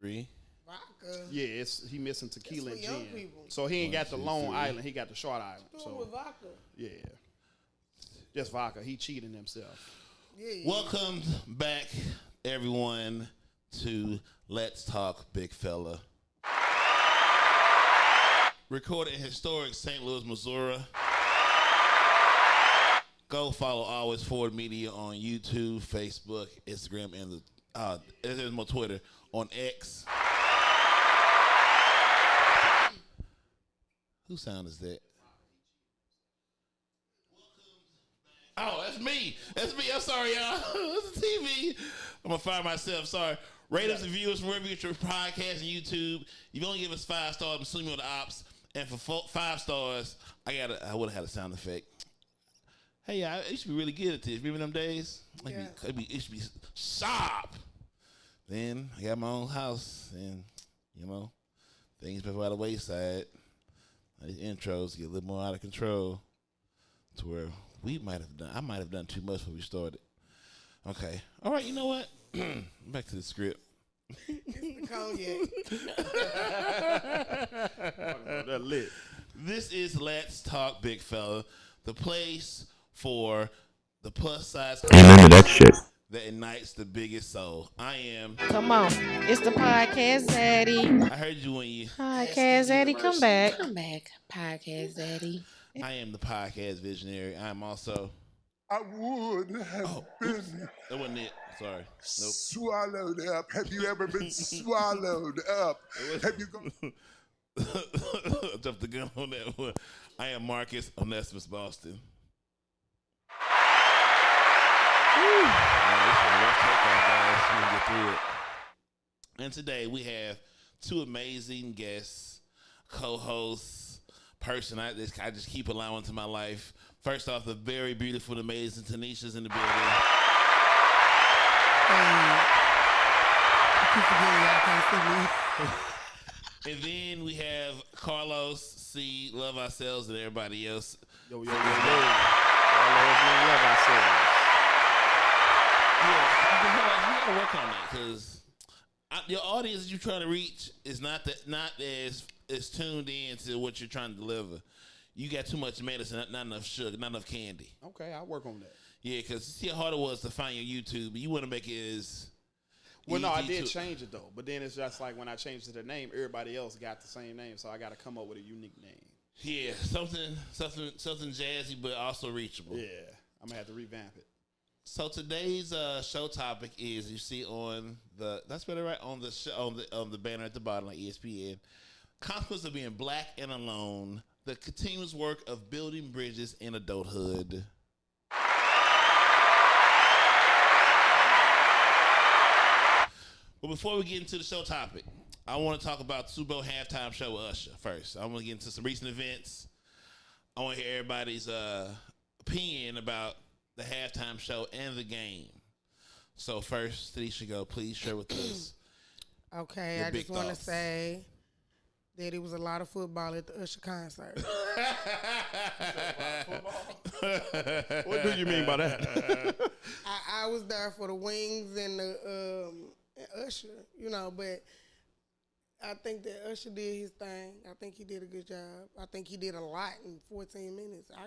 Three. Vodka. Yeah, he missing tequila and That's for young gin. people. So he ain't One, got the two, Long three. Island. He got the Short Island. What's So wrong with vodka? yeah, just vodka. He cheating himself. Yeah. Welcome back, everyone, to Let's Talk Big Fella. Recorded in historic St. Louis, Missouri. Go follow Always Forward Media on YouTube, Facebook, Instagram, and there's more Twitter, on X. Whose sound is that? Oh, that's me. That's me. I'm sorry, y'all. It's the TV. I'm going to fire myself. Sorry. Rate us and viewers from wherever you get your podcast and YouTube. You only give us 5 stars. I'm assuming the ops. And for 5 stars, I would have had a sound effect. Hey, I used to be really good at this. Remember them days? Yeah. It used to be sharp. Then I got my own house, and things been by the wayside. These intros get a little more out of control, to where I might have done too much when we started. Okay, all right. You know what? Back to the script. It's the cognac. That lit. This is Let's Talk Big Fella, the place for the plus size that ignites the biggest soul. I am. Come on. It's the podcast daddy. I heard you when you. Podcast daddy, come back. Come back, podcast daddy. I am the podcast visionary. I am also. I would have been That wasn't it. Sorry. Nope. swallowed up. Have you ever been swallowed up? Have you gone? I jumped the gun on that one. I am Marcus Onesimus Boston. Man, this is a rough takeoff, guys. We're gonna get through it. And today we have 2 amazing guests, co-hosts, person I just keep allowing to my life. First off, the very beautiful and amazing Tanisha's in the building. I keep forgetting y'all can't see me. And then we have Carlos, C, Love Ourselves, and everybody else. Yo. Y'all love ourselves. Yeah, you gotta work on that because your audience you're trying to reach is not as tuned in to what you're trying to deliver. You got too much medicine, not enough sugar, not enough candy. Okay, I'll work on that. Yeah, because see how hard it was to find your YouTube. You want to make it as Well, no, I easy did to- change it though, but then it's just like when I changed it to the name, everybody else got the same name, so I got to come up with a unique name. Yeah, something jazzy but also reachable. Yeah, I'm gonna have to revamp it. So today's show topic is you see on the on the show, on the banner at the bottom of ESPN, consequences of being black and alone, the continuous work of building bridges in adulthood. But before we get into the show topic, I want to talk about Super Bowl halftime show with Usher first. I want to get into some recent events. I want to hear everybody's opinion about the halftime show and the game. So first, Tanisha, go. Please share with us. Okay, Your I big just want to thoughts. say that it was a lot of football at the Usher concert. What do you mean by that? I was there for the wings and the and Usher, but I think that Usher did his thing. I think he did a good job. I think he did a lot in 14 minutes. I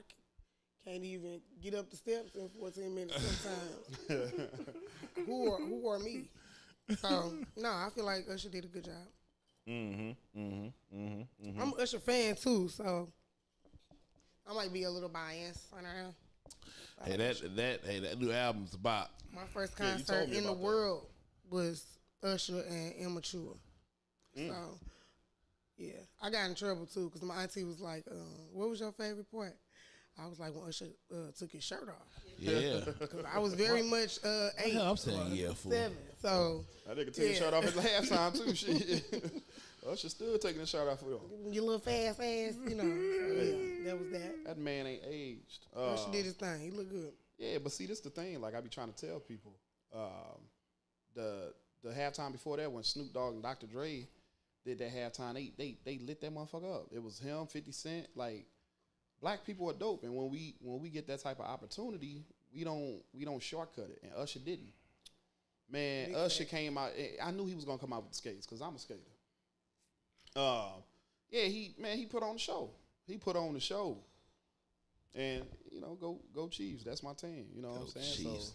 can't even get up the steps in 14 minutes sometimes. who are me? So, no, I feel like Usher did a good job. I'm an Usher fan, too, so I might be a little biased. I don't know. Hey, that new album's a bop. My first Yeah, you told concert me in the about that. world was Usher and Immature. So, yeah. I got in trouble, too, because my auntie was like, what was your favorite part? I was like, when Usher took his shirt off. Yeah. Because I was very much 8. I'm saying yeah, fool. 7. So, That nigga took his shirt off at halftime too. Shit. Usher still taking his shirt off for him. your little fast ass, So, yeah, that was that. That man ain't aged. Usher did his thing. He looked good. Yeah, but see, this the thing. Like I be trying to tell people, the halftime before that when Snoop Dogg and Dr. Dre did that halftime, they lit that motherfucker up. It was him, 50 Cent. Like black people are dope, and when we get that type of opportunity, we don't shortcut it. And Usher didn't. Man, Big Usher fact. came out. I knew he was gonna come out with the skates because I'm a skater. Yeah, he put on the show. He put on the show, and go Chiefs. That's my team. You know what I'm saying? Chiefs.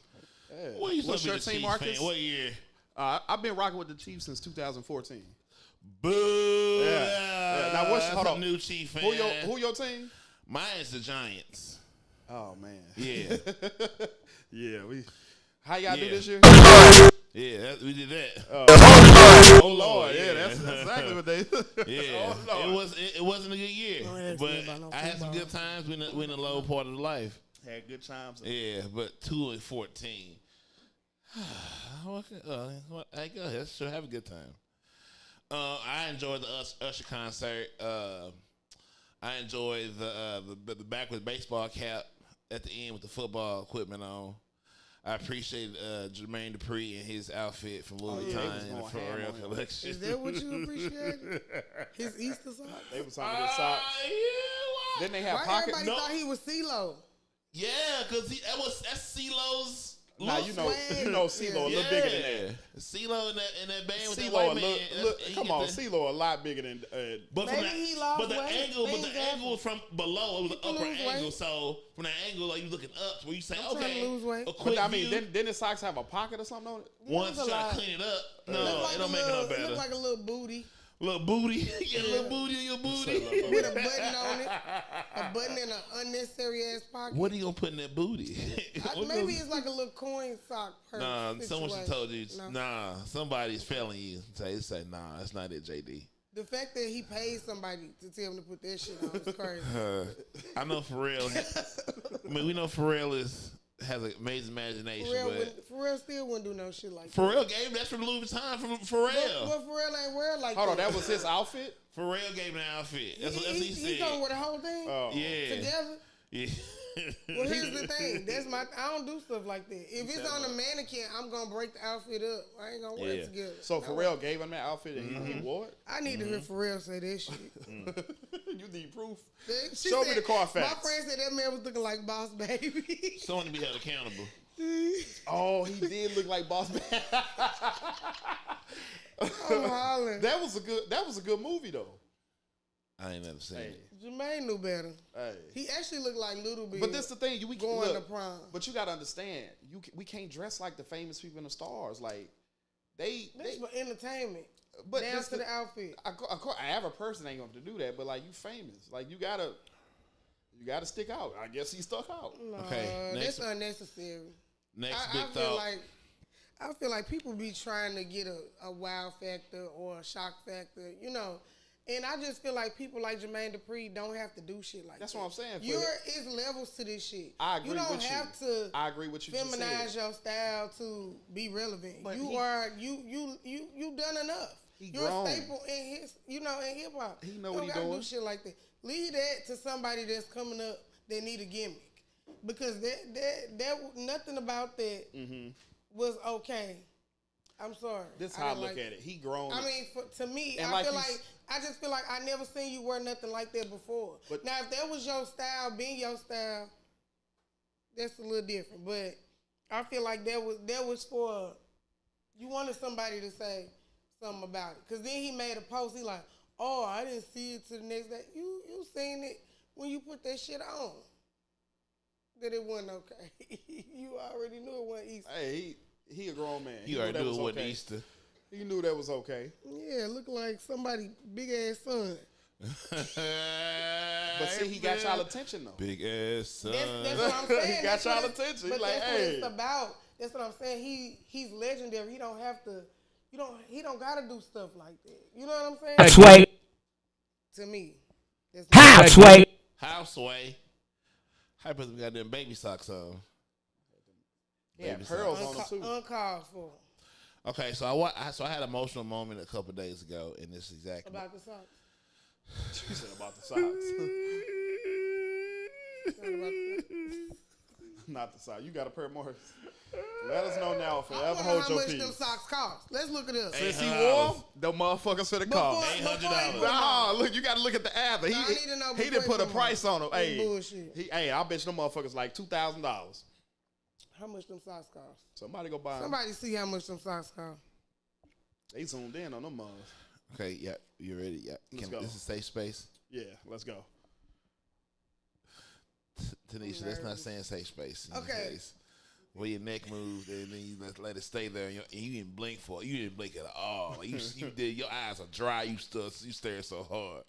So, yeah. What you What's supposed to be your the team, Chiefs Marcus? fan? What year? I've been rocking with the Chiefs since 2014. Boo! Yeah. Now what's That's hold a on? new Chief fan. Who your team? Mine is the Giants. Oh man. Yeah, Yeah. How y'all do Yeah. this year? yeah, we did that. Oh Lord. Yeah, Yeah. that's exactly what they. Yeah, Oh, Lord. it wasn't a good year, Don't ask but me about no I had some football. good times. We in the low part of the life. Had good times. Yeah, but 2-14. I go ahead. Sure, have a good time. I enjoyed the Usher concert. I enjoyed the back with baseball cap at the end with the football equipment on. I appreciate Jermaine Dupri and his outfit from Louis yeah, he Vuitton was and the going For ham Real on him. collection. Is that what you appreciated? His Easter socks? They was talking about socks. Yeah, Then they have Why pocket. everybody thought he was CeeLo? yeah, because that's CeeLo's. Now look. CeeLo a little bigger than that. CeeLo in that band with that CeeLo, white man. come on, CeeLo a lot bigger than. But Maybe from that, he lost but the weight. angle, but Things the happen. angle from below, it was an People upper lose angle. weight. So from that angle, like you looking up, where you say, I'm trying okay, to lose weight. a quick But I mean, view. then the socks have a pocket or something on it. Once It was a try lot. to clean it up, no, Look like it don't a make it little- no better. Look like a little booty Little booty, yeah, little booty on your booty. with a button on it. A button in an unnecessary ass pocket. What are you gonna put in that booty? Maybe it's like a little coin sock purse. Nah, someone should situation. told you. No. Nah, somebody's failing you. Say, nah, that's not it, JD. The fact that he paid somebody to tell him to put that shit on is crazy. I know Pharrell. I mean, we know Pharrell has an amazing imagination, but Pharrell still wouldn't do no shit like that. Pharrell gave that's from Louis Vuitton from Pharrell. But Pharrell ain't wear like Hold on, that. that was his outfit. Pharrell gave an outfit. That's what he He said. gonna wear the whole thing Oh, Yeah, together. yeah. Well, here's the thing. I don't do stuff like that. If it's on a mannequin, I'm gonna break the outfit up. I ain't gonna wear Yeah. it together. So Pharrell gave him that outfit and he wore it. I need to hear Pharrell say that shit. You need proof. She Show me said- the Carfax. My friend said that man was looking like Boss Baby. Someone to be held accountable. Oh, he did look like Boss Man. I'm hollering. That was a good movie though. I ain't never seen Hey, it. Jermaine knew better. hey. He actually looked like Little Big. But this the thing, we going look, to prom. But you gotta understand, we can't dress like the famous people and the stars. Like they That's for entertainment. but Down this to the outfit. Of course, I have a person ain't going to do that, but like you famous, like you gotta stick out. I guess he stuck out. No, Okay, next- that's unnecessary. Next I big thought. I feel like people be trying to get a wow factor or a shock factor, you know. And I just feel like people like Jermaine Dupri don't have to do shit like That's that. what I'm saying. It's levels to this shit. I agree You don't with you. have to I agree with you. just feminize said. your style to be relevant. But You done enough. He You're grown. a staple in in hip hop. He know you what he don't gotta doing. do shit like that. Leave that to somebody that's coming up that need a gimmick. Because that nothing about that was okay. I'm sorry. This I how I didn't look like at it. He grown. I mean, to me, And I like feel you like I just feel like I never seen you wear nothing like that before. But- Now, if that was your style, being your style, that's a little different. But I feel like that was for you wanted somebody to say something about it. Cause then he made a post. He like, oh, I didn't see it to the next day. You seen it when you put that shit on. That it wasn't okay. You already knew it wasn't Easter. Hey, he a grown man. He You knew already that knew was it wasn't okay. Easter. He knew that was okay. Yeah, look like somebody big ass son. But see, he got y'all attention though. Big ass son. That's what I'm saying. He got That's y'all what it's- attention. He But like, that's hey. what it's about. That's what I'm saying. He's legendary. He don't have to. He don't gotta do stuff like that. You know what I'm saying? Sway. To me, that's How sway. Houseway. How you put them goddamn baby socks on? Yeah, Baby pearls socks. on him too. uncalled for. Okay, so I had an emotional moment a couple days ago in this exact. About the socks. She said about the socks. Not about the socks. Not the socks. You got a pair more. Let us know now. I Forever wonder hold how your much them peace. socks cost. Let's look it up. Since he $800. wore 'em, the motherfuckers for the cost. Before- $800. Nah, look, you got to look at the app. He, Nah, I need to know he didn't before put a you price on them. That's Hey, bullshit. I bet you them motherfuckers like $2,000. how much them socks cost. Somebody go buy 'em. Somebody see how much them socks cost. They zoomed in on them mugs. Okay, yeah, you ready? Yeah, Let's go. This is safe space. Yeah, let's go. Tanisha, that's not saying safe space. Okay. Case. Where your neck moves and then you let it stay there, and you didn't blink for it. You didn't blink at all. Like you did. Your eyes are dry. You stare so hard.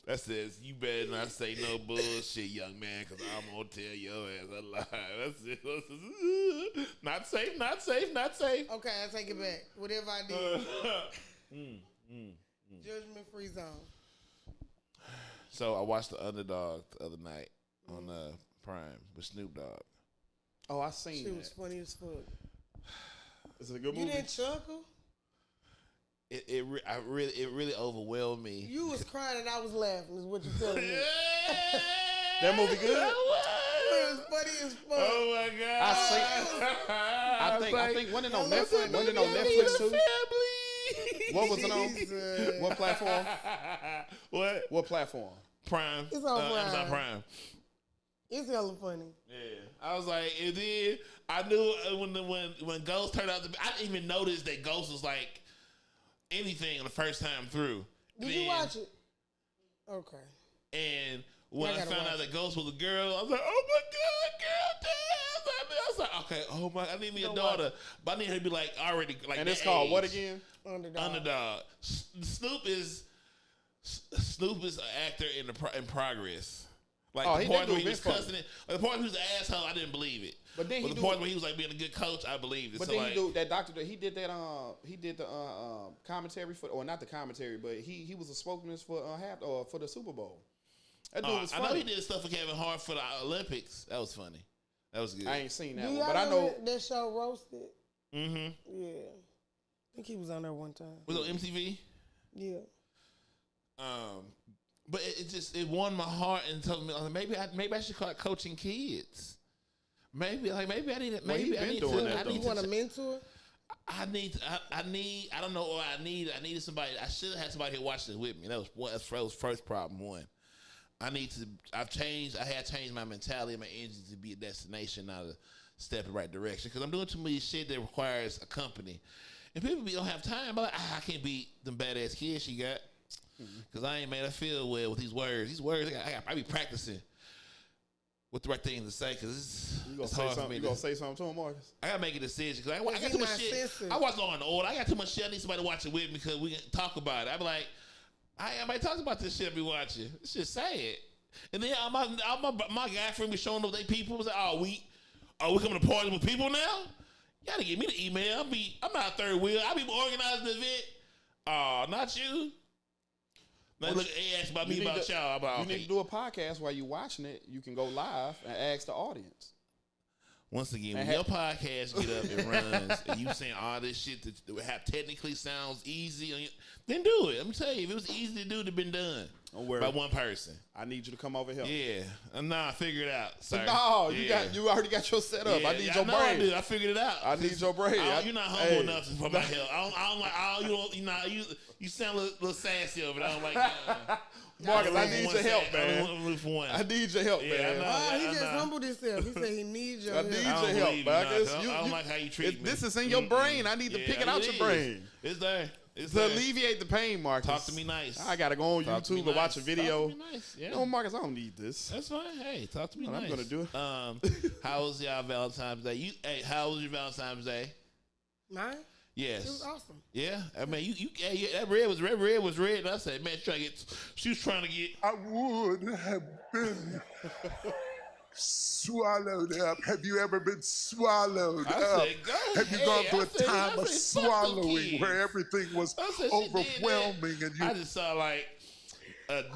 That says you better not say no bullshit, young man, because I'm gonna tell your ass a lie. That's it. Not safe. Not safe. Not safe. Okay, I take it back. Whatever I did. Judgment free zone. So I watched The Underdog the other night on Prime with Snoop Dogg. Oh, I seen She that. was funny as fuck. Is it a good You movie? didn't chuckle? It really overwhelmed me. You was crying and I was laughing. Is what you telling me? That movie good? It was funny as fuck. Oh my god! I think wasn't it on Netflix? Wasn't it on Netflix too? What was it on? Jesus. What platform? What? What platform? Prime. It's on Prime. Amazon Prime. It's hella funny. Yeah, I was like, and then I knew when Ghost turned out to be, I didn't even notice that Ghost was like anything the first time through. Did you watch it? Okay. And when I gotta found watch out that Ghost was a girl, I was like, oh my god, girl, damn! I was like, okay, oh my, I need me a daughter, but I need her to be like already like. And that it's called age. what again? Underdog. Snoop is an actor in progress. Like Oh, the he part did where do he was Vince cussing it, like the part where he was an asshole, I didn't believe it. But then the he part where he was like being a good coach, I believed it. But so then like, he do that doctor. He did that. He did the commentary for, or not the commentary, but he was a spokesman for for the Super Bowl. That dude was I funny. know he did stuff for Kevin Hart for the Olympics. That was funny. That was good. I ain't seen that Do one, y'all but I know. that show Roasted? Mm-hmm. Yeah. I think he was on there one time. Was it on MTV? Yeah. But it won my heart and told me like, maybe I should start coaching kids. Maybe I need it. Well, he Maybe I been need doing to. that, I though. need You want a to. mentor? I don't know what I need. I needed somebody. I should have had somebody here watching this with me. That was first problem one. I've changed. I had changed my mentality and my energy to be a destination, not a step in the right direction. Because I'm doing too much shit that requires a company, and people don't have time. But I can't beat them badass kids she got. Because I ain't made her feel well with these words. These words, I be practicing what the right thing to say. Because it's hard for me. You gonna say something to him, Marcus? I gotta make a decision. Because I got he too much my shit. sister. I watch Law and Order. I got too much shit. I need somebody to watch it with me because we can talk about it. I be like, everybody talks about this shit I be watching. It's just sad. And then my guy friend be showing up with their people. Was like, we coming to party with people now? You gotta give me the email. I'm not a third wheel. I be organizing the event. Not you. Now look, they ask about me about y'all. You need to do a podcast while you watching it. You can go live and ask the audience. Once again, when your podcast get up and runs, and you saying all this shit that have technically sounds easy, then do it. I'm telling you, if it was easy to do, it'd have been done by one person. I need you to come over here. Yeah, nah, figure it out. Sir. No, yeah. you already got your setup. Yeah, I need your brain. I do. I figured it out. I need your brain. You're not humble enough for my help. I don't like. You sound a little sassy over it. I don't like. Marcus, I need your help, man. I need your help, man. He just humbled himself. He said he needs your I help. need your help, Marcus. I don't like how you treat me. This is in your brain. I need to pick it out your brain. It's there. To alleviate the pain, Marcus. Talk to me nice. I gotta go on YouTube and watch a video. Talk to me nice. Yeah. No, Marcus, I don't need this. That's fine. Hey, talk to me nice. I'm gonna do it. How was y'all Valentine's Day? How was your Valentine's Day? Mine? Yes. It was awesome. Yeah, I mean, that red was red, and I said, man, she was trying to get. I would have been swallowed up. Have you ever been swallowed I up? said, go Have you ahead. gone through I a said, time of fuck them swallowing kids. where everything was I said, she did that. overwhelming and you I just saw like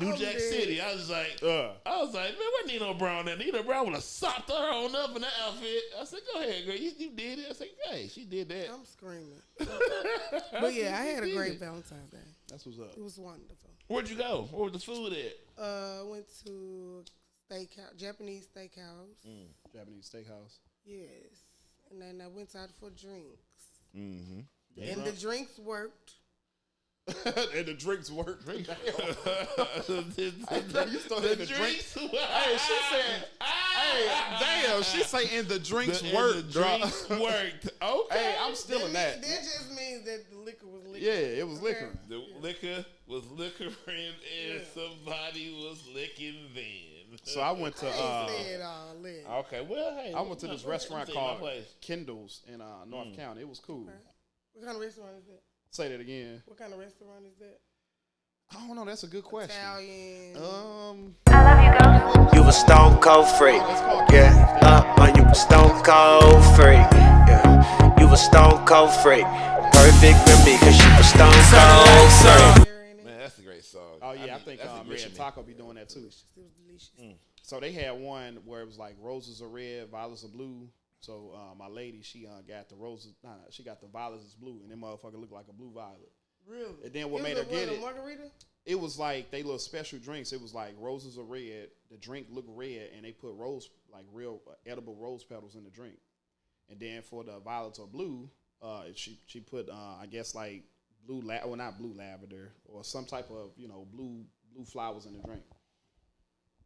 New Jack City. I was like, man, where Nino Brown at? Nino Brown would have sopped her on up in that outfit. I said, go ahead, girl. You did it. I said, hey, she did that. I'm screaming. But yeah, I had a great Valentine's Day. That's what's up. It was wonderful. Where'd you go? Where was the food at? Went to steakhouse, Japanese steakhouse. Japanese steakhouse. Yes. And then I went out for drinks. Mm-hmm. And the drinks worked. And the drinks worked. the You started the drinks. Hey, she said, Hey, damn, she say and the drinks The worked. drinks worked. Okay. Hey, I'm still in that. That just means that the liquor was liquor. Yeah, it was liquor. The liquor was liquoring and somebody was licking them. So I went to Said all that. Okay, well, hey. I went to this restaurant Say my called place. Kendall's in North County. It was cool. What kind of restaurant is that? Say that again. What kind of restaurant is that? I don't know. That's a good question. Italian. You a stone cold freak, Let's call it yeah. You a stone cold freak, yeah. You a stone cold freak, perfect for me 'cause you a stone cold freak. Man, that's a great song. Oh yeah, I think that's a Mission Grammy. Taco be doing that too. It was delicious. So they had one where it was like roses are red, violets are blue. So my lady, she got the roses. She got the violets is blue, and that motherfucker looked like a blue violet. Really? And then what It made was her get a it? margarita? It was like they little special drinks. It was like roses are red. The drink looked red, and they put real edible rose petals in the drink. And then for the violets or blue, she put I guess like not blue lavender or some type of blue flowers in the drink.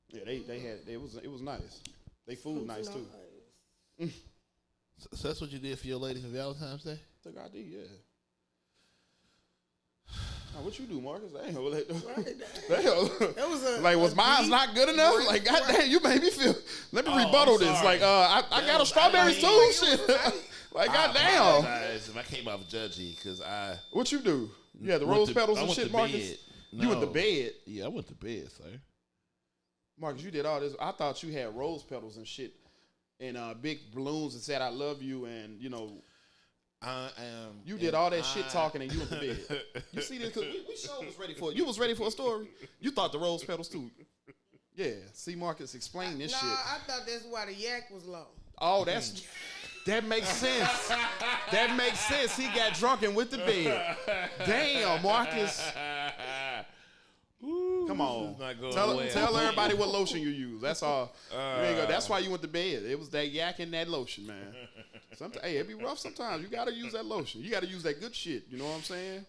Yeah, they had it was nice. They food nice too. So that's what you did for your lady for Valentine's Day? Took ID, yeah. Now, what you do, Marcus? Damn, damn. That was Like, was mine not good enough? Like, goddamn, you made me feel. Let me rebuttal this. Like, I got a strawberries too. Shit. Like, goddamn. If I came off judgy, because I. What you do? You had the rose petals and shit, Marcus. No. You went to bed. Yeah, I went to bed, sir. Marcus, you did all this. I thought you had rose petals and shit, and big balloons and said I love you, and I am. you did all that shit talking and you went to bed. You see this? Cause we sure was ready for it. You was ready for a story. You thought the rose petals too. Yeah. See, Marcus, explain this shit. I thought that's why the yak was low. Oh, that makes sense. That makes sense. He got drunk and went to bed. Damn, Marcus. Come on. Tell everybody what lotion you use. That's all. That's why you went to bed. It was that yak and that lotion, man. Hey, it be rough sometimes. You got to use that lotion. You got to use that good shit. You know what I'm saying?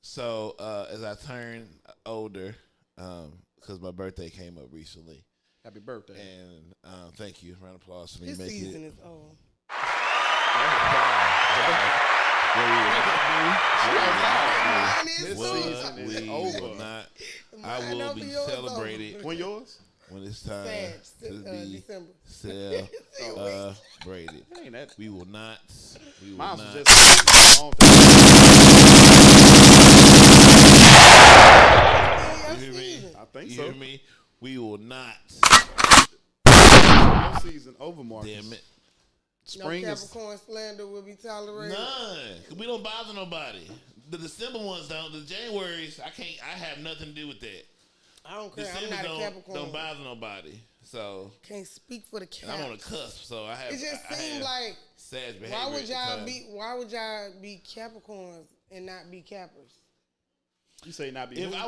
So, as I turn older, because my birthday came up recently. Happy birthday. And thank you. Round of applause for me. This making season it. is over. We will not. I will be celebrated. When yours? When it's time to be December. celebrated. Ain't that? We will not. We will Mine not. was just long time. You hear me? I think You so. hear me? We will not. No season over, Marcus. Damn it. Spring no is. Capricorn slander will be tolerated. None. 'Cause we don't bother nobody. The December ones don't. The Januaries, I have nothing to do with that. I don't care. I'm December not a Capricorn. don't bother nobody. So Can't speak for the and I'm on the Caps. cusp. So I have. It just I seems have like sad behavior. why would y'all because- be? Why would y'all be Capricorns and not be Cappers? You say not be. If who? I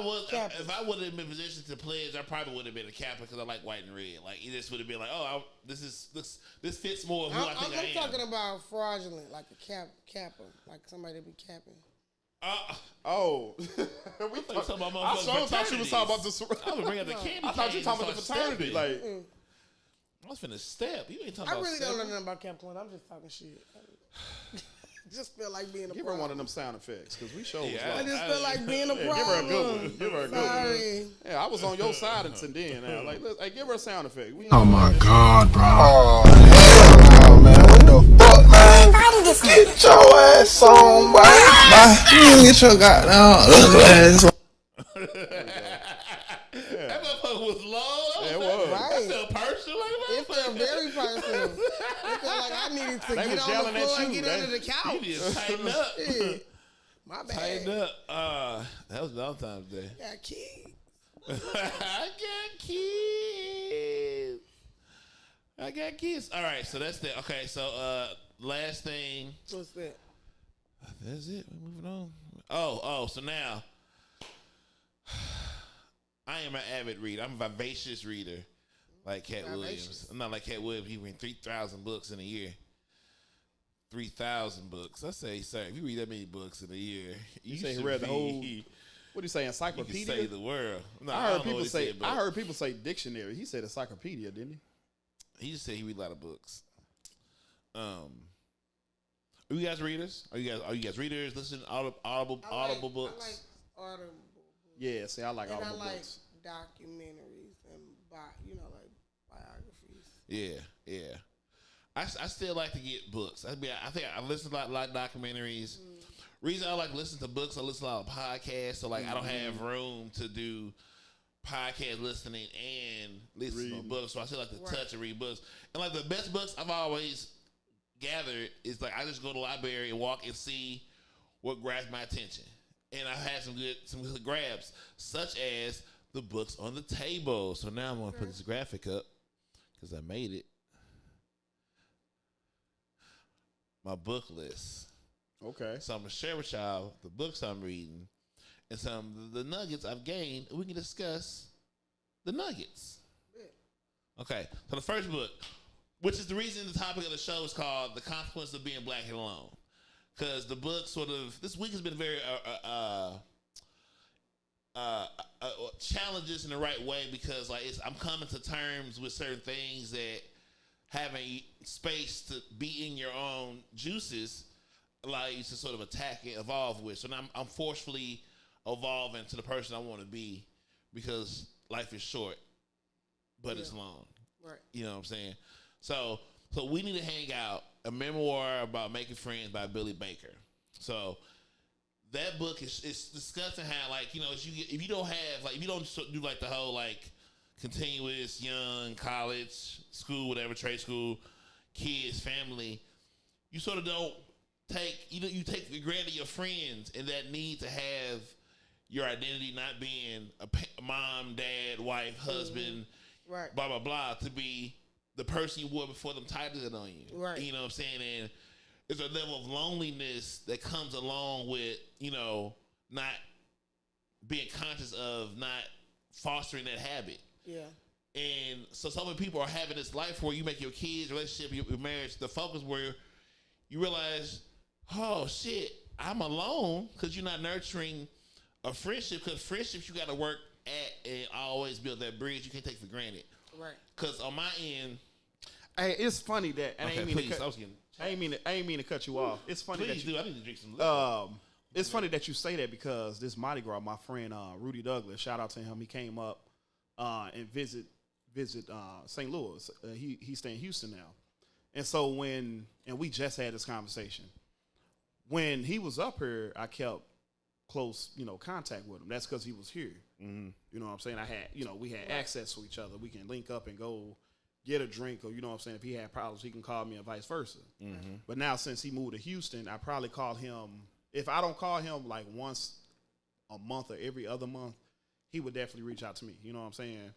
would have been in position to pledge, I probably would have been a Kappa because I like white and red. Like it just would have been like, this fits more of who I think I am. I'm talking about fraudulent, like a capper, like somebody that be capping. Oh, we talking about I sure thought you was talking about the. I was bringing up the candy. I thought you were talking about the fraternity. Like, I was finna step. You ain't talking I about really don't know stepping. nothing about Capricorn. I'm just talking shit. Just feel like being a give her problem. one of them sound effects because we showed. Yeah, I just feel like being a Give her a problem. good one. Give her a good one. Sorry. Yeah, I was on your side until then. Now, like, hey, give her a sound effect. Oh my God, bro. Oh, hell no, man. What the fuck, man? Get your ass on, boy. You get your goddamn ugly ass on. That motherfucker was long. Yeah, it was. Right. That felt personal. It felt very personal. It felt like I needed to They get was on the yelling at floor and you. get under the You couch. need to tighten up. Shit. My bad. Tighten up. That was Valentine's Day. Got kids. I got kids. I got kids. All right, so that's the okay. So last thing. What's that? That's it. We're moving on. Oh. So now, I am an avid reader. I'm a vivacious reader, like Cat Williams. I'm not like Cat Williams. He read 3,000 books in a year. 3,000 books. I say, sir, if you read that many books in a year, You say he should read the whole. What do you say, You encyclopedia? can save the world. No, I I heard don't know people what he say. said, but I heard people say dictionary. He said encyclopedia, didn't he? he just said he read a lot of books. Are you guys readers? Are you guys readers? Listen to audible books. I like audible. Yeah. See, I like And I audible like books. documentaries and like biographies. Yeah. I still like to get books. I think I listen to a lot of documentaries. Reason I like to listen to books, I listen to a lot of podcasts. So like I don't have room to do podcast listening and listen to books. So I still like to touch and read books. And like the best books I've always gathered is like I just go to the library and walk and see what grabs my attention. And I've had some good grabs, such as the books on the table. So now I'm gonna put this graphic up because I made it. My book list. Okay. So I'm gonna share with y'all the books I'm reading and some of the nuggets I've gained. We can discuss the nuggets. Okay. So the first book, which is the reason the topic of the show is called "The Consequence of Being Black and Alone," because the book sort of this week has been very challenges in the right way because like I'm coming to terms with certain things that having space to be in your own juices allow you to sort of attack and evolve with. So now I'm forcefully evolving to the person I want to be because life is short, but it's long. Right. You know what I'm saying? So We Need to Hang Out, a memoir about making friends by Billy Baker. So that book is discussing how, like, you know, if you don't have, like, if you don't do, like, the whole, like, continuous, young, college, school, whatever, trade school, kids, family, you sort of don't take, you take for granted your friends and that need to have your identity not being a mom, dad, wife, husband, right, blah, blah, blah, to be the person you were before them titled it on you. Right. You know what I'm saying? And there's a level of loneliness that comes along with, you know, not being conscious of not fostering that habit. Yeah. And so many people are having this life where you make your kids, relationship, your marriage, the focus where you realize, oh shit, I'm alone because you're not nurturing a friendship, because friendships you got to work at and always build that bridge you can't take for granted. Right. Because on my end, hey, it's funny that and okay, I ain't mean please, to cut, I was getting. I ain't mean to cut you off. It's funny Please that you do. I need to drink some liquor. It's funny that you say that because this Mardi Gras, my friend Rudy Douglas, shout out to him. He came up and visit St. Louis. He stay in Houston now, and so we just had this conversation. When he was up here, I kept close, contact with him. That's because he was here. Mm-hmm. You know what I'm saying? We had access to each other. We can link up and go get a drink, or if he had problems, he can call me, and vice versa. Mm-hmm. But now since he moved to Houston, I probably call him. If I don't call him like once a month or every other month, he would definitely reach out to me. You know what I'm saying?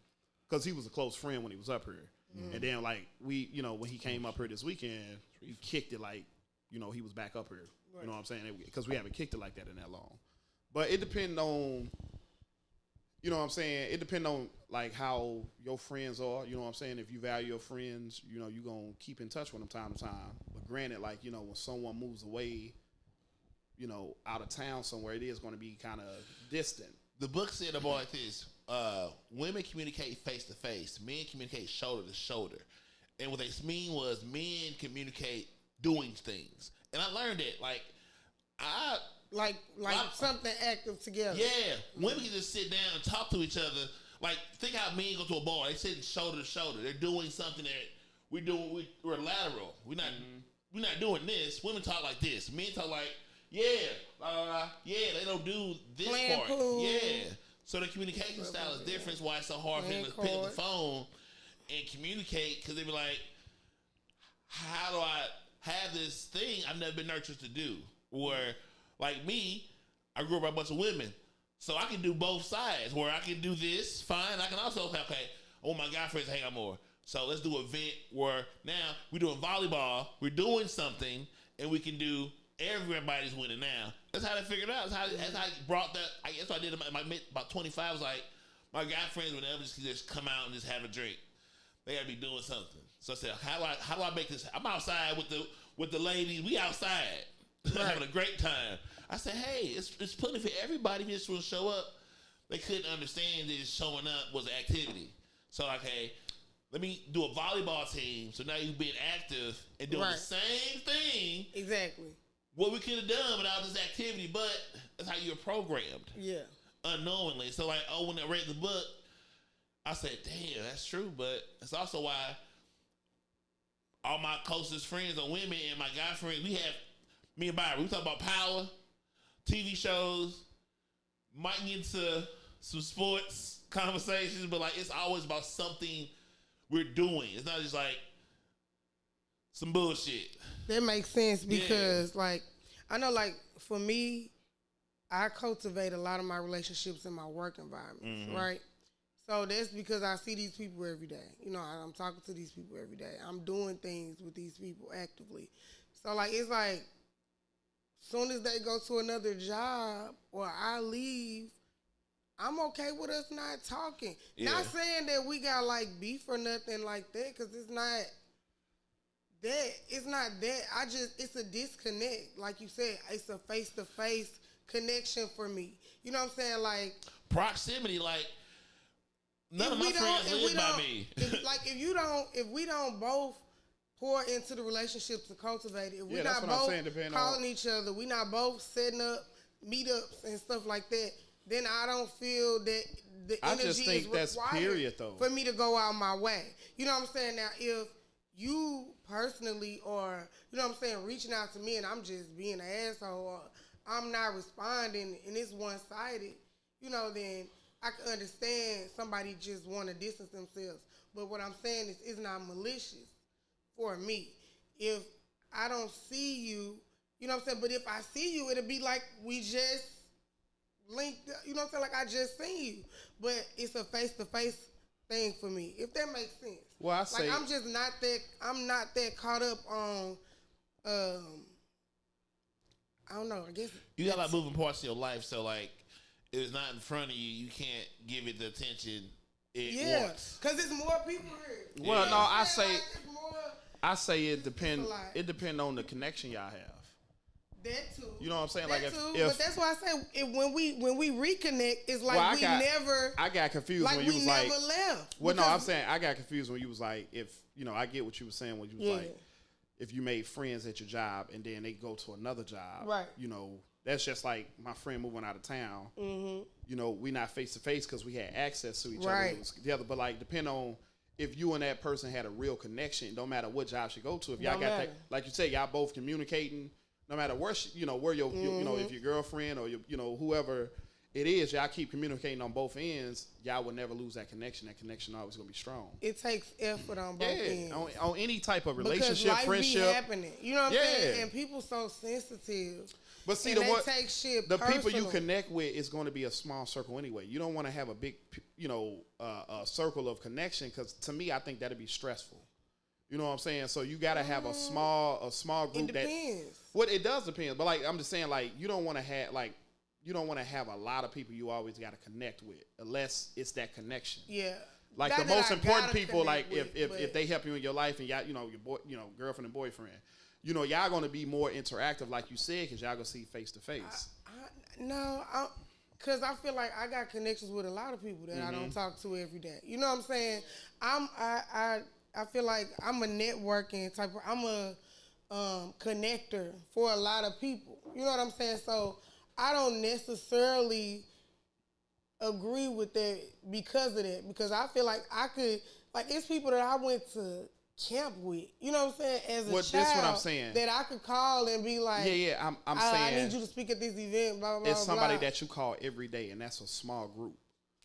Because he was a close friend when he was up here. Mm-hmm. And then like when he came up here this weekend, he kicked it like he was back up here. Right. You know what I'm saying? Because we haven't kicked it like that in that long. But it depends on. You know what I'm saying? It depends on, like, how your friends are. You know what I'm saying? If you value your friends, you're going to keep in touch with them time to time. But granted, like, when someone moves away, out of town somewhere, it is going to be kind of distant. The book said about like this: women communicate face to face, men communicate shoulder to shoulder. And what they mean was men communicate doing things. And I learned that, like something active together. Yeah, women can just sit down and talk to each other. Like, think how men go to a bar. They sitting shoulder to shoulder. They're doing something that we're lateral. We're not doing this. Women talk like this. Men talk like, yeah, blah, blah, blah. Yeah, they don't do this Playing part. pool. Yeah. So the communication style is different. That's why it's so hard for them to pick up the phone and communicate, because they be like, how do I have this thing I've never been nurtured to do? Where, like me, I grew up by a bunch of women. So I can do both sides, where I can do this, fine. I can also, okay, I want my guy friends to hang out more. So let's do an event where now we're doing volleyball, we're doing something, and we can do everybody's winning now. That's how they figured it out. That's how I brought that. I guess what I did in my mid, about 25, was like, my guy friends would never just come out and just have a drink. They got to be doing something. So I said, how do I make this? I'm outside with the ladies. We outside. having a great time. I said, hey, it's plenty for everybody. If you just will show up. They couldn't understand that showing up was an activity. So like, hey, let me do a volleyball team. So now you've been active and doing the same thing. Exactly. What we could have done without this activity, but that's how you're programmed. Yeah. Unknowingly. So like, when I read the book, I said, damn, that's true. But it's also why all my closest friends are women, and my guy friends, me and Byron, we talk about power, TV shows, might get into some sports conversations, but like it's always about something we're doing. It's not just like some bullshit. That makes sense because like I know like for me, I cultivate a lot of my relationships in my work environment, right? So that's because I see these people every day. You know, I'm talking to these people every day. I'm doing things with these people actively. So like it's like soon as they go to another job or I leave, I'm okay with us not talking. Yeah. Not saying that we got like beef or nothing like that, because it's not that. It's not that. It's a disconnect. Like you said, it's a face-to-face connection for me. You know what I'm saying? Like proximity, like none of my friends live by me. If we don't both pour into the relationships to cultivate it, if we're not both calling each other, we not both setting up meetups and stuff like that, then I don't feel that the energy is required for me to go out my way. You know what I'm saying? Now, if you personally or, you know what I'm saying, reaching out to me and I'm just being an asshole or I'm not responding and it's one-sided, you know, then I can understand somebody just want to distance themselves. But what I'm saying is it's not malicious for me. If I don't see you, you know what I'm saying? But if I see you, it'll be like we just linked, you know what I'm saying? Like I just seen you. But it's a face-to-face thing for me, if that makes sense. Well, I'm not that caught up on, I don't know, I guess. You got a lot of moving parts in your life, so like, if it's not in front of you, you can't give it the attention it wants. Because it's more people here. Well, no, I say it depends. It depends on the connection y'all have. That too. You know what I'm saying? That like if but that's why I say when we reconnect, it's like I got confused like when you was like. We never left. Well, no, I'm saying I got confused when you was like, if you know, I get what you were saying when you was like, if you made friends at your job and then they go to another job, right? You know, that's just like my friend moving out of town. Mm-hmm. You know, we not face to face because we had access to each other together. But like, depend on if you and that person had a real connection. No matter what job you go to, if y'all got that, like you say, y'all both communicating. No matter where where your you know, if your girlfriend or your, you know, whoever it is, y'all keep communicating on both ends, y'all will never lose that connection. That connection always gonna be strong. It takes effort on both ends. On any type of relationship, because life friendship. Be happening. You know what I'm saying? And people so sensitive. But see, take shit the personal. people you connect with is going to be a small circle anyway. You don't want to have a big, circle of connection, because to me, I think that'd be stressful. You know what I'm saying? So you gotta have a small group. It depends. It does depend. But like I'm just saying, like you don't want to have a lot of people you always gotta connect with, unless it's that connection. Yeah. Like the most important people, like if they help you in your life and y'all, you know, your boy, you know, girlfriend and boyfriend, you know, y'all gonna be more interactive, like you said, because y'all gonna see face to face. Because I feel like I got connections with a lot of people that I don't talk to every day. You know what I'm saying? I feel like I'm a networking type of, I'm a connector for a lot of people. You know what I'm saying? So I don't necessarily agree with that because of that. Because I feel like I could, like it's people that I went to camp with. You know what I'm saying? As a child, that's what I'm saying. That I could call and be like, I'm saying I need you to speak at this event. Blah blah blah. It's somebody that you call every day, and that's a small group.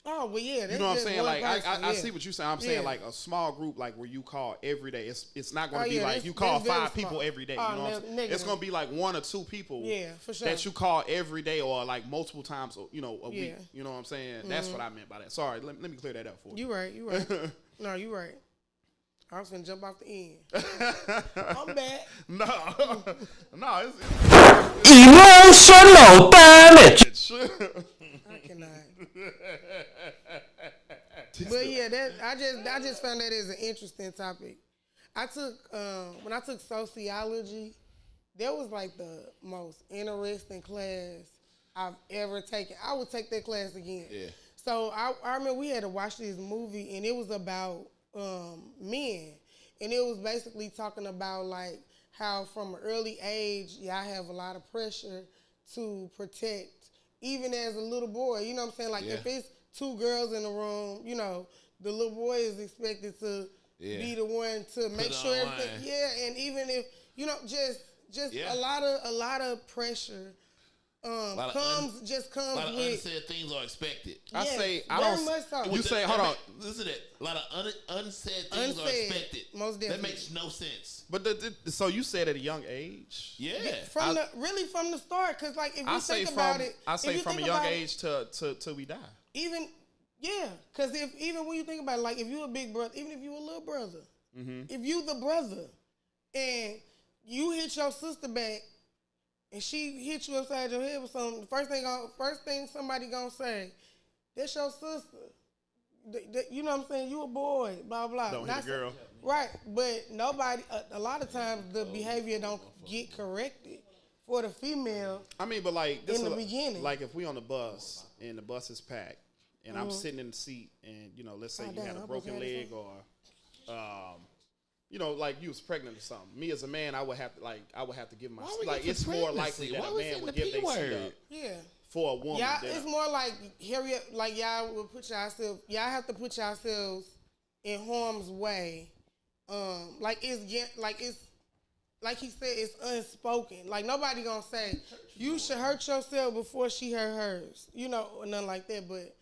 Oh, well, yeah. You know what I'm saying? Like, I see what you're saying. I'm saying, like, a small group, like, where you call every day. It's not going to be like you call 5 people every day. You know what I'm saying? It's going to be, like, 1 or 2 people for sure. that you call every day or, like, multiple times, you know, a week. You know what I'm saying? That's what I meant by that. Sorry. Let me clear that up for you. You right. No, you right. I was going to jump off the end. I'm back. No. Emotional damage. I cannot. But yeah, I just found that as an interesting topic. I took when I took sociology that was like the most interesting class I've ever taken. I would take that class again. Yeah. So I remember we had to watch this movie, and it was about men, and it was basically talking about like how from an early age y'all have a lot of pressure to protect, even as a little boy. You know what I'm saying? Like if it's two girls in the room, you know, the little boy is expected to be the one to make sure everything. Yeah, and even if you know, just a lot of pressure. Comes with unsaid things are expected. I say I very don't. much so. You say hold on. Listen to that. A lot of unsaid things are expected. Most definitely. That makes no sense. But so you said at a young age. Yeah. From the start, because like if you think about it, I say from a young age till we die. Even because even when you think about it, like if you a big brother, even if you a little brother, if you the brother, and you hit your sister back. And she hit you upside your head with something. The first thing somebody gonna say, that's your sister. You know what I'm saying? You a boy, blah blah. Don't hit a girl. Right, but nobody. A lot of times the behavior don't get corrected for the female. I mean, but like this in the beginning, like if we on the bus and the bus is packed and I'm sitting in the seat and you know, let's say you had a broken leg or you know, like you was pregnant or something. Me as a man, I would have to give my like. It's more likely that a man would give their seat up. Yeah. For a woman, it's more like hurry up. Like y'all will put yourself. Y'all have to put yourselves in harm's way. Like it's like he said, it's unspoken. Like nobody gonna say you should hurt yourself before she hurt hers. You know, or nothing like that. But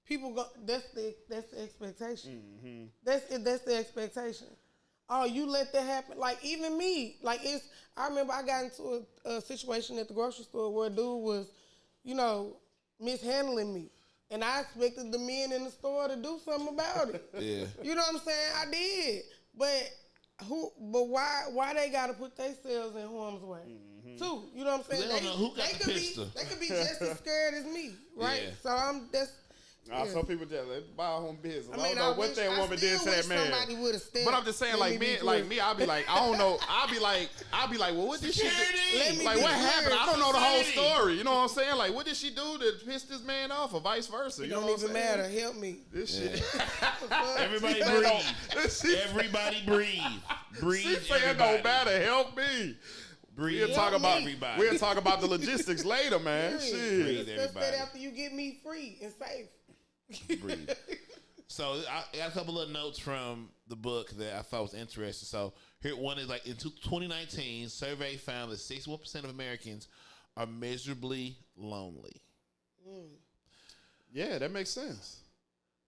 people go. That's the expectation. That's the expectation. Oh, you let that happen? Like, even me. Like, I remember I got into a situation at the grocery store where a dude was, you know, mishandling me. And I expected the men in the store to do something about it. Yeah. You know what I'm saying? I did. But why they got to put themselves in harm's way? Too. You know what I'm saying? They don't know who got the pistol. They could be just as scared as me, right? Yeah. So some people just buy home business. I mean, don't know what that woman did to that man. But I'm just saying, like me, I'll be like, I don't know. I'll be like, well, what did she do? Like, what happened? I don't know the whole story. You know what I'm saying? Like, what did she do to piss this man off, or vice versa? You know what I'm saying? It don't even matter. Help me. This shit. Everybody breathe. Everybody breathe. Breathe. She saying it don't matter. Help me. Breathe. We'll talk about the logistics later, man. Shit. Breathe, everybody. After you get me free and safe. Breathe. So I got a couple of notes from the book that I thought was interesting. So here one is like in 2019, survey found that 61% of Americans are miserably lonely. Yeah, that makes sense.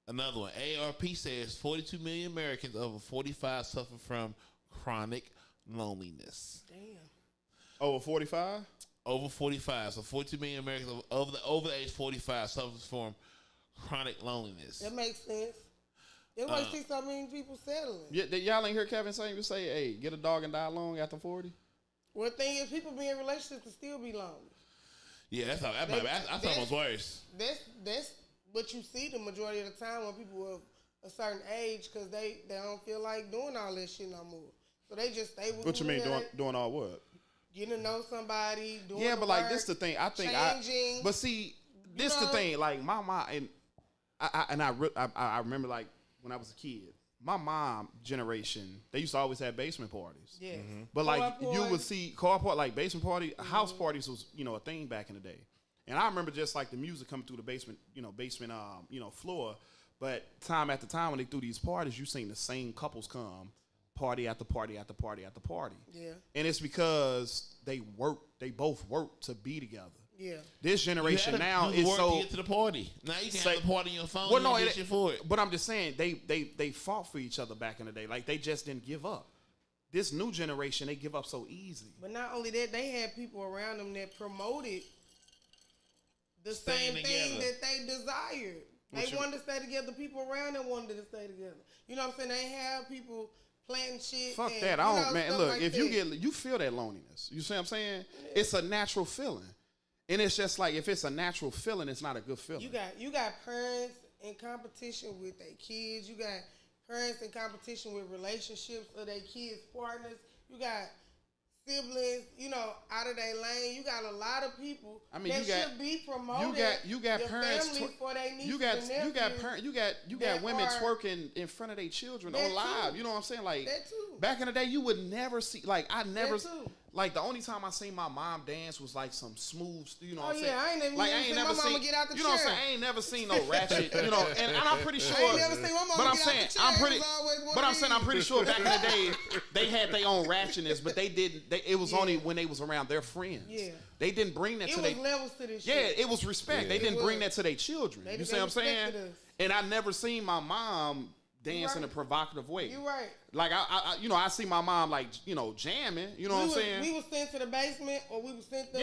Another one, ARP says 42 million Americans over 45 suffer from chronic loneliness. Damn. Over 45? Over 45. So 42 million Americans over the age 45 suffers from chronic loneliness. That makes sense. That's why you see so many people settling. Yeah, y'all ain't hear Kevin say, hey, get a dog and die alone after 40? Well, the thing is, people be in relationships to still be lonely. Yeah, that's almost worse. That's what you see the majority of the time when people of a certain age, because they don't feel like doing all this shit no more. So they just stay with What you mean, doing all what? Getting to know somebody, doing yeah, but like work, this the thing. I think changing. But see, this the thing. Like my mom I remember like when I was a kid, my mom generation, they used to always have basement parties. Yeah. But like you would see car party, like basement party, house parties was a thing back in the day. And I remember just like the music coming through the basement, floor. But time after time when they threw these parties, you seen the same couples come. Party after party after party after party. Yeah. And it's because they both work to be together. Yeah. This generation now is work so to get to the party. Now you can have the party on your phone. Well, no, get shit for it. But I'm just saying they fought for each other back in the day. Like they just didn't give up. This new generation, they give up so easy. But not only that, they had people around them that promoted the same thing that they desired. They wanted to stay together. People around them wanted to stay together. You know what I'm saying? They have people planting shit. Fuck and, that. I don't, man. Look, like if that. you feel that loneliness, you see what I'm saying? Yeah. It's a natural feeling. And it's just like, if it's a natural feeling, it's not a good feeling. You got parents in competition with their kids. You got parents in competition with relationships of their kids' partners. You got siblings, out of their lane. You got a lot of people that should be promoting. You got parents for their nieces you got women twerking in front of their children on live. Too. You know what I'm saying? Like that too. Back in the day, you would never see. Like I never. Like the only time I seen my mom dance was like some smooth, what I'm saying? I ain't never seen my mama get out the chair. You know what I'm saying? I ain't never seen no ratchet, and I'm pretty sure. I ain't never seen my mama get out the chair. I'm pretty sure back in the day they had their own ratchetness, but they didn't. It was only when they was around their friends. Yeah. They didn't bring that to their. It was levels to this shit. Yeah, it was respect. They didn't bring that to their children. You see what I'm saying? And I never seen my mom dance in a provocative way. You're right. Like I see my mom like jamming. You know what I'm saying? We was sent to the basement, or we was sent to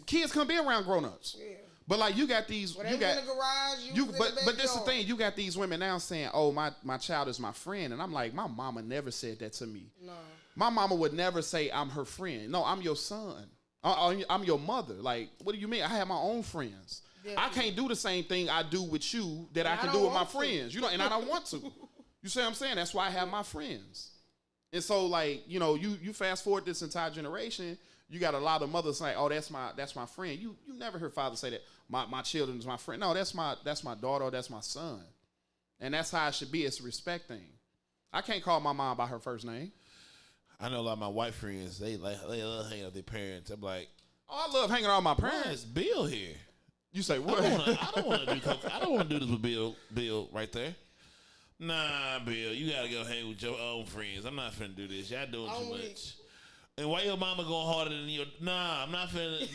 kids couldn't be around grown-ups. Yeah. But like you got these, in the garage. But this is the thing. You got these women now saying, "Oh, my child is my friend," and I'm like, my mama never said that to me. No. My mama would never say I'm her friend. No, I'm your son. I'm your mother. Like, what do you mean? I have my own friends. Yeah, I can't do the same thing I do with you that I can do with my friends. And I don't want to. You see what I'm saying? That's why I have my friends. And so, like, you fast forward this entire generation, you got a lot of mothers saying, "Oh, that's my friend." You never heard fathers say that my children is my friend. No, that's my daughter, or that's my son. And that's how it should be. It's a respect thing. I can't call my mom by her first name. I know a lot of my white friends, they love hanging out with their parents. I'm like, oh, I love hanging out with my parents. Why is Bill here? You say what? I don't want to do this with Bill right there. Nah, Bill, you gotta go hang with your own friends. I'm not finna do this. Y'all doing too much. And why your mama going harder than your? Nah, I'm not finna.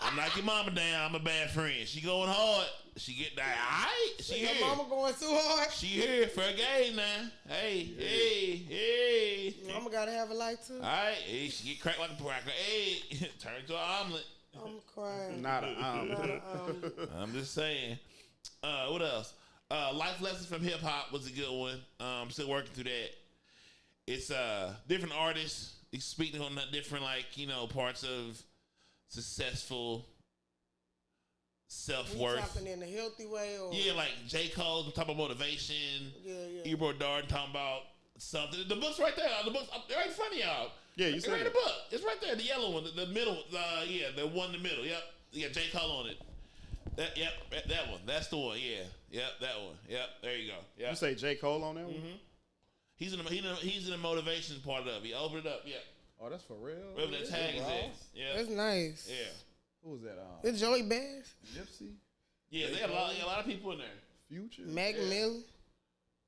I'm not your mama down. I'm a bad friend. She going hard. She get that. All right. She here. Your mama going too hard. She here for a game now. Hey. Mama gotta have a light too. All right. Hey, she get cracked like a cracker. Hey, turn to an omelet. I'm crying. Not an omelet. I'm just saying. What else? Life lessons from hip hop was a good one. I'm still working through that. It's different artists. He's speaking on different parts of successful self-worth. Talking in a healthy way, or like J. Cole talking about motivation. Yeah. Ebro Darden talking about something. The book's right there. The book's right in front of y'all. Yeah, you said the book. It's right there. The yellow one, the middle. The one in the middle. Yep. You got J. Cole on it. That one. That's the one. Yeah. Yep, that one. Yep, there you go. Yep. You say J. Cole on that one? Mm-hmm. He's in the motivation part of it. He opened it up. Yeah. Oh, that's for real. Whatever that tag is at. Yeah. That's nice. Yeah. Who was that? It's Joey Bass. Nipsey. Yeah, they got a lot of people in there. Future. Mac Miller.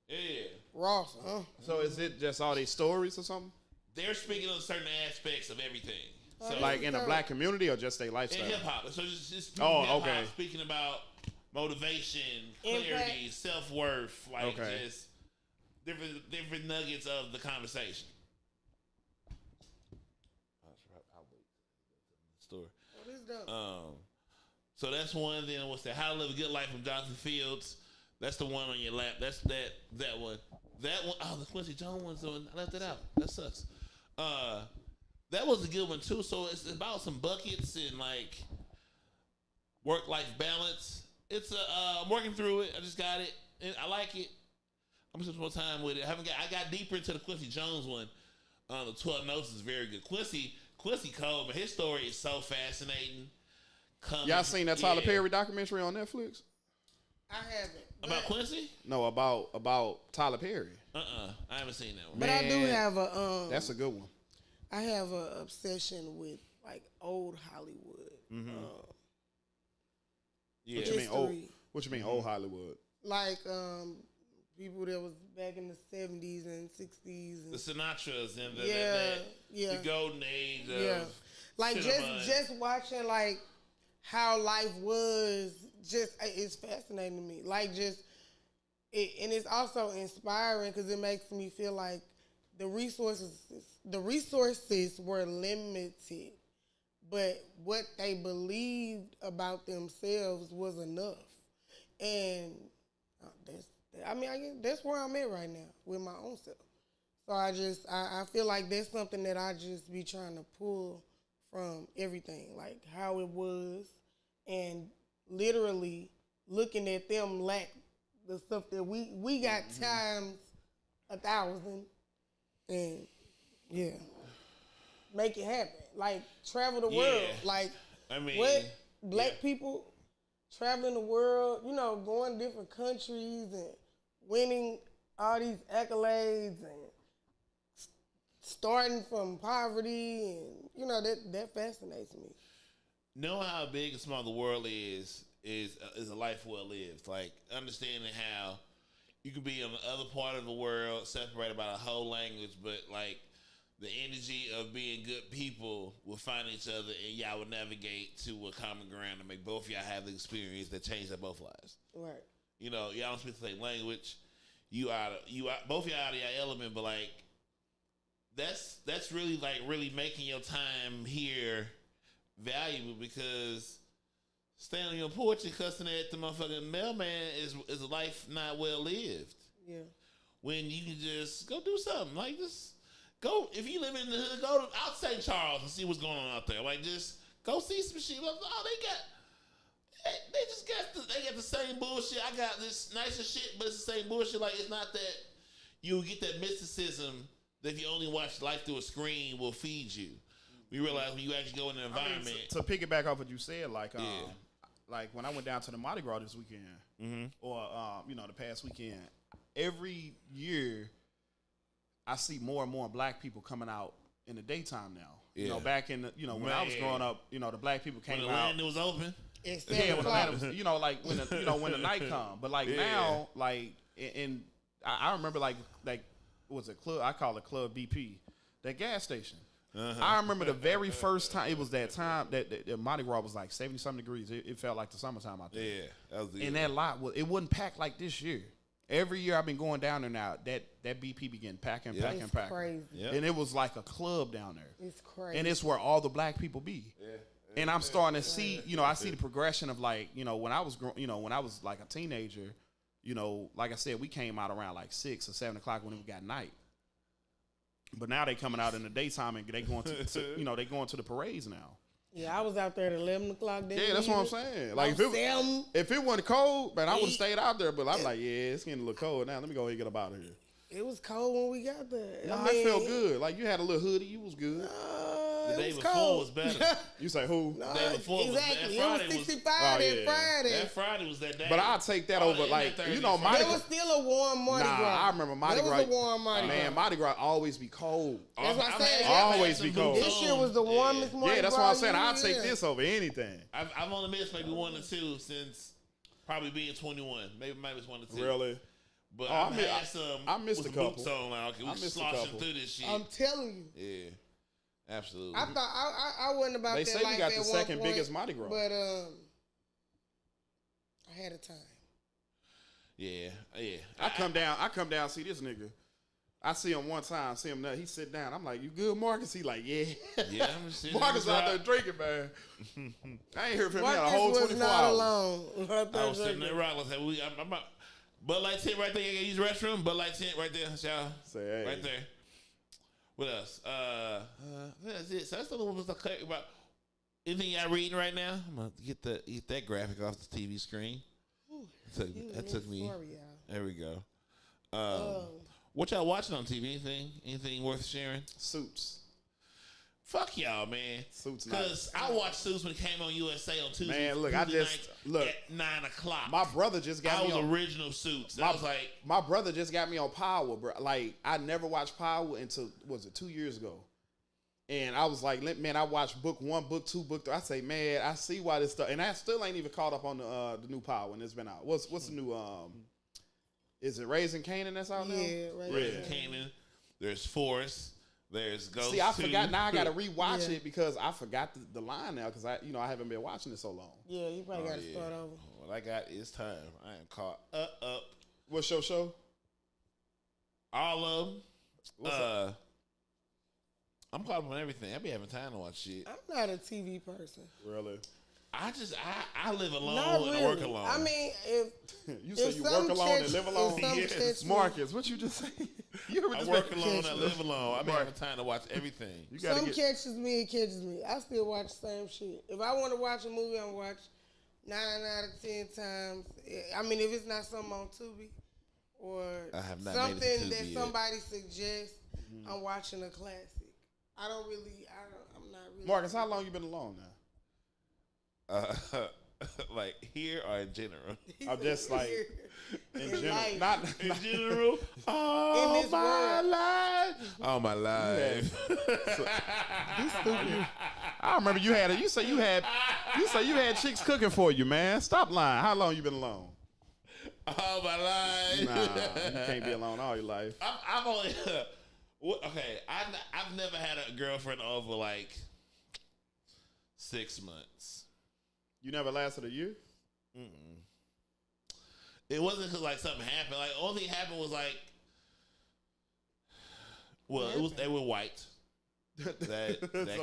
Yeah. Ross. So is it just all these stories or something? They're speaking on certain aspects of everything. So like in the black community or just their lifestyle? In hip hop. So just okay. Speaking about motivation, clarity, self-worth, just different nuggets of the conversation. Story. What is that? So that's one. Then what's that? How to Live a Good Life from Jonathan Fields. That's the one on your lap. That's that one. That one. Oh, the Quincy Jones one's on. I left it out. That sucks. That was a good one too. So it's about some buckets and work-life balance. It's I'm working through it. I just got it. And I like it. I'm spending more time with it. I got deeper into the Quincy Jones one. The 12 Notes is very good. Quincy Cole, but his story is so fascinating. Y'all seen that Tyler Perry documentary on Netflix? I haven't. About Quincy? No, about Tyler Perry. I haven't seen that one. But I do have a that's a good one. I have an obsession with old Hollywood. Mm-hmm. Yeah. What you mean old? What you mean old Hollywood? Like people that was back in the 70s and 60s. And the Sinatras and the golden age of like cinema. just watching how life was, it's fascinating to me. And it's also inspiring because it makes me feel like the resources were limited, but what they believed about themselves was enough. And that's where I'm at right now with my own self. So I feel like that's something that I just be trying to pull from everything, like how it was, and literally looking at them lack the stuff that we got times 1,000, and yeah. make it happen. Like travel the Yeah. world. Like I mean, what black people traveling the world, you know, going to different countries and winning all these accolades and starting from poverty, and you know that fascinates me. know how big and small the world is a life well lived. Like understanding how you can be in the other part of the world, separated by a whole language, but like the energy of being good people will find each other, and y'all will navigate to a common ground and make both of y'all have the experience that changed their both lives. Right. You know, y'all don't speak the same language. Both of y'all out of your element, but like that's really like really making your time here valuable, because standing on your porch and cussing at the motherfucking mailman is a life not well lived. Yeah. When you can just go do something like this. Go, if you live in the hood, go out St. Charles and see what's going on out there. Like, just go see some shit. Like, oh, they got the same bullshit. I got this nicer shit, but it's the same bullshit. Like, it's not that you get that mysticism that if you only watch life through a screen will feed you. We realize when you actually go in an environment. To piggyback off what you said, like when I went down to the Mardi Gras this weekend, or the past weekend, every year I see more and more black people coming out in the daytime now. Yeah. You know, back in the, when I was growing up, the black people came when the out. land was open. Yeah, when the land was, like when when the night come. But like now, like I remember like what was it, club? I call it Club BP, that gas station. I remember the very first time, it was that time that Mardi Gras was like 70-something degrees. It felt like the summertime out there. Yeah, that was and that lot it wasn't packed like this year. Every year I've been going down there now, that BP began packing. Crazy. Yep. And it was like a club down there. It's crazy. And it's where all the black people be. Yeah. And I'm starting to see, I see the progression of like, when I was when I was like a teenager, like I said, we came out around like 6 or 7 o'clock when it got night. But now they coming out in the daytime and they going to they going to the parades now. Yeah, I was out there at 11 o'clock. Yeah, that's what I'm saying. Like if it wasn't cold, man, I would have stayed out there. But I'm like, yeah, it's getting a little cold now. Let me go ahead and get up out of here. It was cold when we got there. No, I felt good. Like you had a little hoodie, you was good. The day before cold. was better. You say who? The day before exactly. was It was 65 that Friday. That Friday was that day. But I'll take that over, like, Mardi There Gras. was still a warm Mardi Gras. I remember Mardi Gras. There was a warm Mardi Gras. Man, Mardi Gras always be cold. That's what I'm saying. Always be cold. This year was the warmest Mardi Gras. Yeah, that's what I'm saying. I'll take this over anything. I've only missed maybe 1 or 2 since probably being 21. Maybe it's 1 or 2. Really? But I missed a couple. Boots on, like, we sloshing through this shit. I'm telling you. Yeah. Absolutely. I thought I wasn't about They that say we life got at the one second point, biggest Mardi Gras. But I had a time. Yeah. I come down, see this nigga. I see him one time, see him there. He sit down. I'm like, you good, Marcus? He like, yeah. Yeah, I'm sitting Marcus out there drinking, man. I ain't heard from him in a whole Marcus 24 was not hours. alone. I was sitting there rocking. I'm about Bud Light tent right there. You use the restroom. Bud Light tent right there. Y'all. Say, hey. Right there. What else? That's it. So that's the one was about. Anything y'all reading right now? I'm gonna get that graphic off the TV screen. That took me. There we go. What y'all watching on TV? Anything worth sharing? Suits. Fuck y'all, man. Suits. Because I watched Suits when it came on USA on Tuesday. Man, look, Tuesday nights at 9 o'clock. My brother just got me on original Suits. I was like, my brother just got me on Power, bro. Like I never watched Power until 2 years ago, and I was like, man, I watched book 1, book 2, book 3. I say, man, I see why this stuff, and I still ain't even caught up on the new Power when it's been out. What's the new Is it Raising Kanan that's out now? Yeah, Raising Kanan. There's Forrest. There's Ghost. See, I forgot. Now I got to rewatch it because I forgot the line now because I haven't been watching it so long. Yeah, you probably got to start over. What I got is time. I am caught up. What's your show? All of them. What's up? I'm caught up on everything. I be having time to watch shit. I'm not a TV person. Really? I live alone Not and really. work alone. I mean, if you say you work alone and live alone. Yes. Marcus, what you just say? I work alone. I live alone. I be having time to watch everything. Catches me, it catches me. I still watch the same shit. If I want to watch a movie, I'm watch 9 out of 10 times. I mean, if it's not something on Tubi or I have not something made it to that Tubi somebody suggests, I'm watching a classic. I'm not really. Marcus, how long you been alone now? Like here or in general? I'm just like in general, life. not In general, all In this my world. life, all my life. I remember you had you say you had chicks cooking for you, man. Stop lying. How long you been alone? All my life. Nah, you can't be alone all your life. I've only okay. I've never had a girlfriend over like 6 months. You never lasted a year? It wasn't because like something happened. Like only thing happened was like, well, they were white. That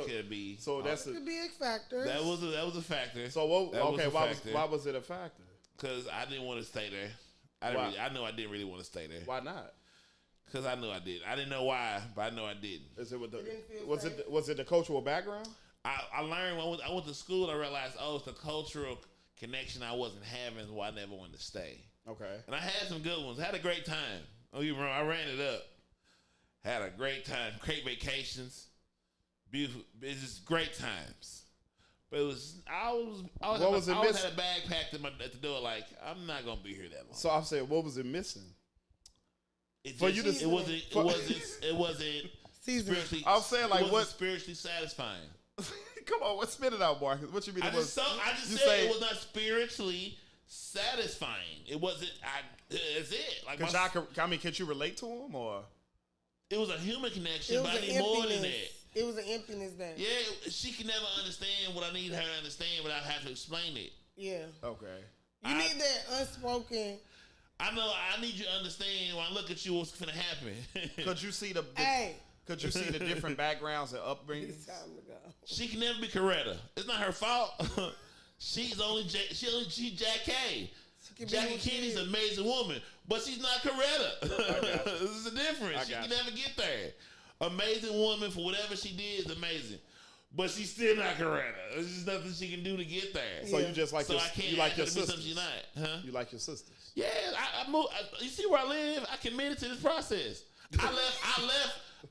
could be. So that's Could be a factor. That was a factor. So what? That was Okay, a why factor. was it a factor? Because I didn't want to stay there. Why? I knew I didn't really want to stay there. Why not? Because I knew I did. I didn't know why, but I know I didn't. Is it with the didn't feel was it the cultural background? I learned when I went to school. I realized, it's the cultural connection I wasn't having, why I never wanted to stay. Okay. And I had some good ones. I had a great time. Oh, you remember? I ran it up. Had a great time. Great vacations. Beautiful. It's just great times. But it was I always had a bag packed at the door. Like I'm not gonna be here that long. So I'm saying, what was it missing? It wasn't Seasoning. spiritually. I'm saying, like, it wasn't what- spiritually satisfying. Come on, what spit it out, Marcus? What you mean? I it just you said say- it was not spiritually satisfying. It wasn't. That's it. Like could you relate to him or? it was a human connection, It but was I an need more than emptiness. that. It was an emptiness there. Yeah, she can never understand what I need her to understand without having to explain it. Yeah. Okay. You need that unspoken. I know I need you to understand when I look at you what's gonna happen. Could you see the Hey. Could you see the different backgrounds and upbringings? It's time to go. She can never be Coretta. It's not her fault. She's only she's Jack K. can be Jackie who she Kennedy's is. an amazing woman, but she's not Coretta. This is the difference. She got can you. never get there. Amazing woman for whatever she did is amazing, but she's still not Coretta. There's just nothing she can do to get there. So you just like So your, I can't you like ask your her to be sisters. something she's not, huh? You like your sisters. Yeah, I moved. You see where I live? I committed to this process.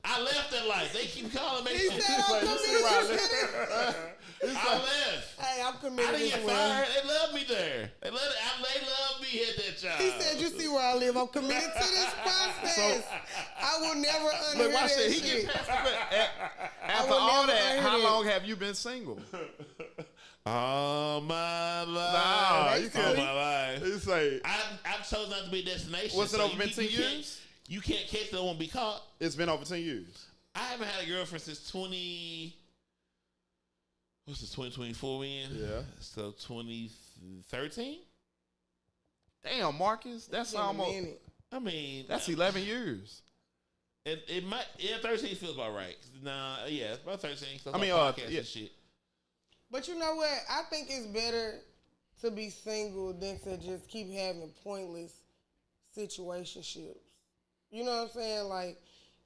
I left that life. They keep calling me. He said, I'm Like, you see where I committed. I left. Hey, I'm I committed didn't as get well. fired. They love me there. They love me at that job. He said, you see where I live. I'm committed to this process. I will never unhear Look, watch that this. He shit. get past the After will all never that, unhear how that. long have you been single? All my life. Nah, you all can't. my life. It's like I've chosen not to be a destination. What's it so over been 10 you can't- years? You can't catch that won't be caught. it's been over 10 years. I haven't had a girlfriend since 2024 we in? Yeah. So 2013? Damn, Marcus, that's In a almost minute. I mean, that's 11 years. it might 13 feels about right. Nah, yeah, it's about 13. I mean, podcasts yeah. and shit. But you know what? I think it's better to be single than to just keep having pointless situationships. You know what I'm saying? Like,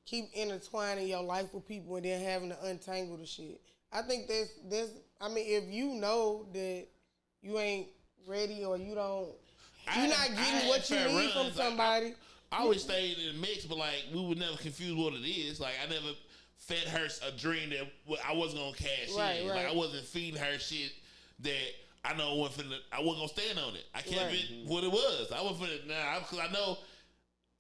keep intertwining your life with people and then having to untangle the shit. I think that's I mean, if you know that you ain't ready or you're not getting what you need from somebody. I always stayed in the mix, but like we would never confuse what it is. Like I never fed her a dream that I wasn't gonna cash Right, in. right. Like I wasn't feeding her shit that I know I wasn't gonna stand on it. I kept Right. it what it was. I wasn't finna because I know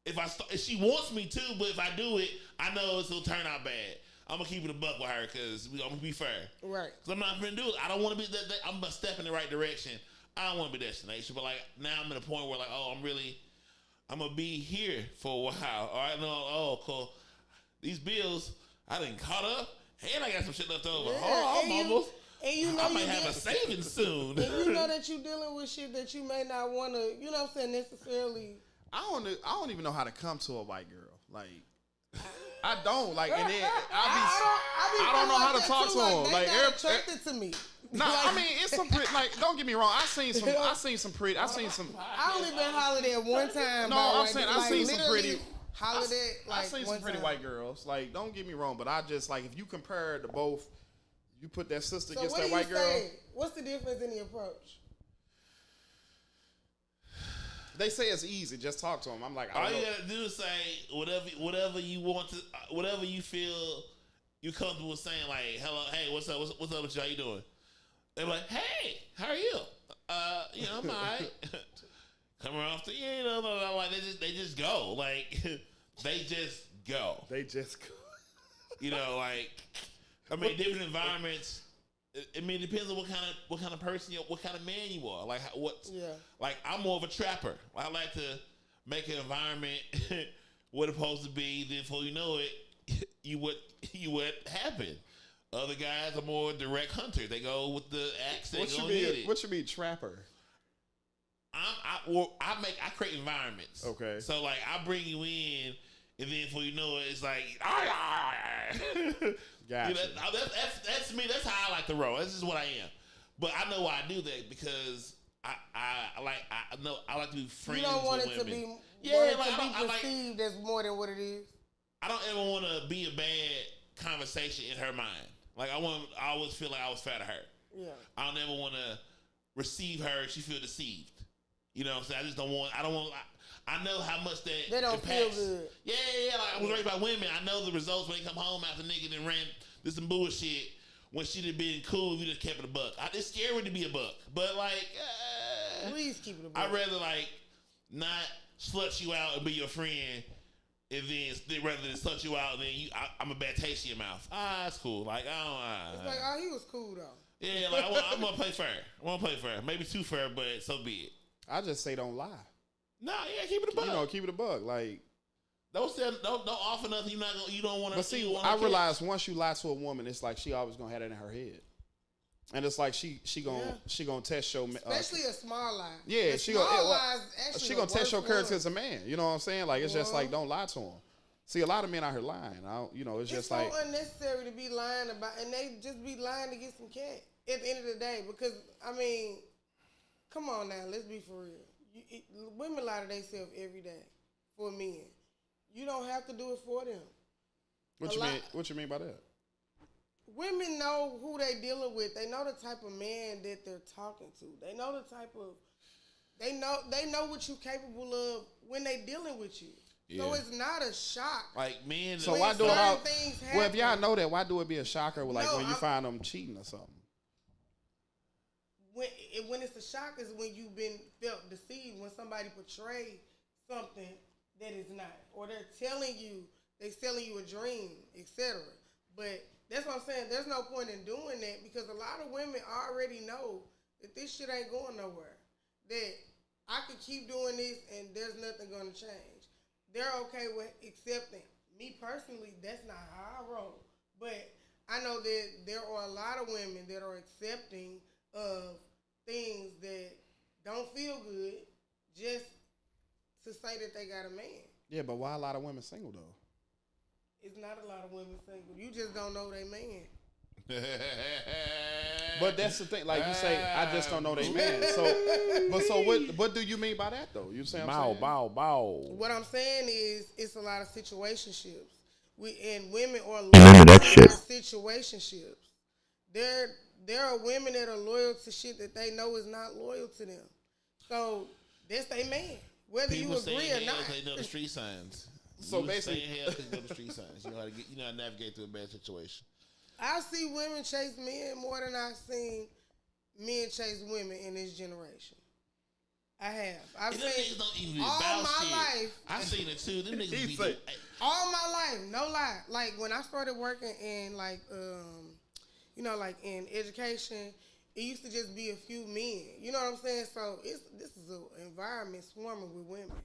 if she wants me to, but if I do it, I know it's gonna turn out bad. I'm gonna keep it a buck with her because I'm gonna be fair. Right. Because I'm not gonna do it. I don't want to be that. I'm gonna step in the right direction. I don't want to be destination, but like now I'm at a point where like, I'm gonna be here for a while. All right, no, cool. These bills, I done caught up, and I got some shit left over. Yeah, I'm almost. And you know I might have a savings soon. And you know that you're dealing with shit that you may not want to, you know what I'm saying, necessarily. I don't even know how to come to a white girl. Like I don't like, and then I don't know how to talk to them. They Like not attracted to me. nah, I mean it's some pretty. Like don't get me wrong. I seen some. I seen some. I only been hollered at one time. No, by I'm white saying people. I seen some literally pretty. hollered at like I seen one some pretty time. white girls. Like don't get me wrong, but I just like if you compare the both, you put that sister So against what that do white you girl. say? What's the difference in the approach? They say it's easy. Just talk to them. I'm like, I All don't you know. gotta do is say whatever you want to, whatever you feel you comfortable saying like, hello, hey, what's up? What's up with you? How you doing? They're like, hey, how are you? I'm alright. Coming off the, like they just go. Like they just go. They just go. Different environments. I mean, it depends on what kind of person, what kind of man you are. Like like I'm more of a trapper. I like to make an environment what it's supposed to be. Then before you know it, you what happened. Other guys are more direct hunters. They go with the axe. What you mean trapper? I create environments. Okay. So like I bring you in, and then before you know it, it's like Gotcha. That's me. That's how I like to roll. This is what I am. But I know why I do that because I like to be friends. You don't want with it to women. be I perceived as more than what it is. I don't ever want to be a bad conversation in her mind. Like I always feel like I was fair to her. Yeah. I don't ever want to receive her. She feel deceived. You know what I'm saying? I know how much that they don't impacts. feel good. Yeah. Like I was raised by women. I know the results when they come home after nigga and ran this some bullshit. When she'd have been cool, if you just kept it a buck. It's scary to be a buck, but like, please keep it a buck. I'd rather like not slut you out and be your friend, and then rather than slut you out, and then I'm a bad taste in your mouth. It's cool. Like it's like he was cool though. Yeah, like I'm gonna play fair. I want to play fair. Maybe too fair, but so be it. I just say don't lie. Nah, yeah, keep it a buck. Keep it a buck. Like don't offer nothing. You don't want to. But see, I realize once you lie to a woman, it's like she always gonna have that in her head, and it's like she gonna test your especially a small lie. Yeah, she gonna test your character as a one. man. You know what I'm saying? Like it's just like don't lie to him. See, a lot of men out here lying. It's just so like unnecessary to be lying about, and they just be lying to get some cat at the end of the day. Because I mean, come on now, let's be for real. Women lie to themselves every day for men. You don't have to do it for them. What you mean by that? Women know who they dealing with. They know the type of man that they're talking to. They know the type of. They know what you're capable of when they dealing with you. Yeah. So it's not a shock. Like men. So why do it? Well, if y'all know that, why do it be a shocker? When you find them cheating or something. When it's a shock is when you've been felt deceived. When somebody portrays something that is not, or they're selling you a dream, etc. But that's what I'm saying. There's no point in doing that because a lot of women already know that this shit ain't going nowhere. That I could keep doing this and there's nothing going to change. They're okay with accepting. Me personally, that's not how I roll. But I know that there are a lot of women that are accepting of things that don't feel good just to say that they got a man. Yeah, but why a lot of women single though? It's not a lot of women single. You just don't know they man. But that's the thing. Like you say, I just don't know they man. So what do you mean by that though? You say bow. What I'm saying is it's a lot of situationships. Women are loyal to situationships. There are women that are loyal to shit that they know is not loyal to them. So that's their man. Whether people you agree or not. They know the street signs. So basically, hell because you know the street signs. You know how to navigate through a bad situation. I see women chase men more than I've seen men chase women in this generation. I have. I've seen all my life. I've seen it too. Them niggas be all my life, no lie. Like when I started working in like in education, it used to just be a few men. You know what I'm saying? So this is an environment swarming with women.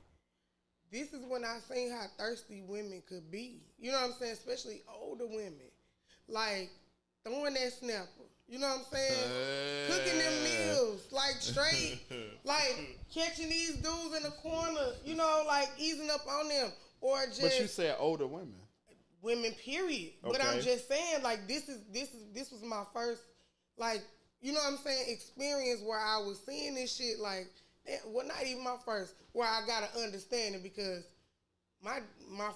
This is when I seen how thirsty women could be. You know what I'm saying? Especially older women. Like throwing that snapper. You know what I'm saying? Cooking them meals. Like straight. Like catching these dudes in the corner. You know, like easing up on them. Or just. But you said older women. Women, period. Okay. But I'm just saying, like, this was my first, like, you know what I'm saying, experience where I was seeing this shit, like, well, not even my first, where I got to understand it because my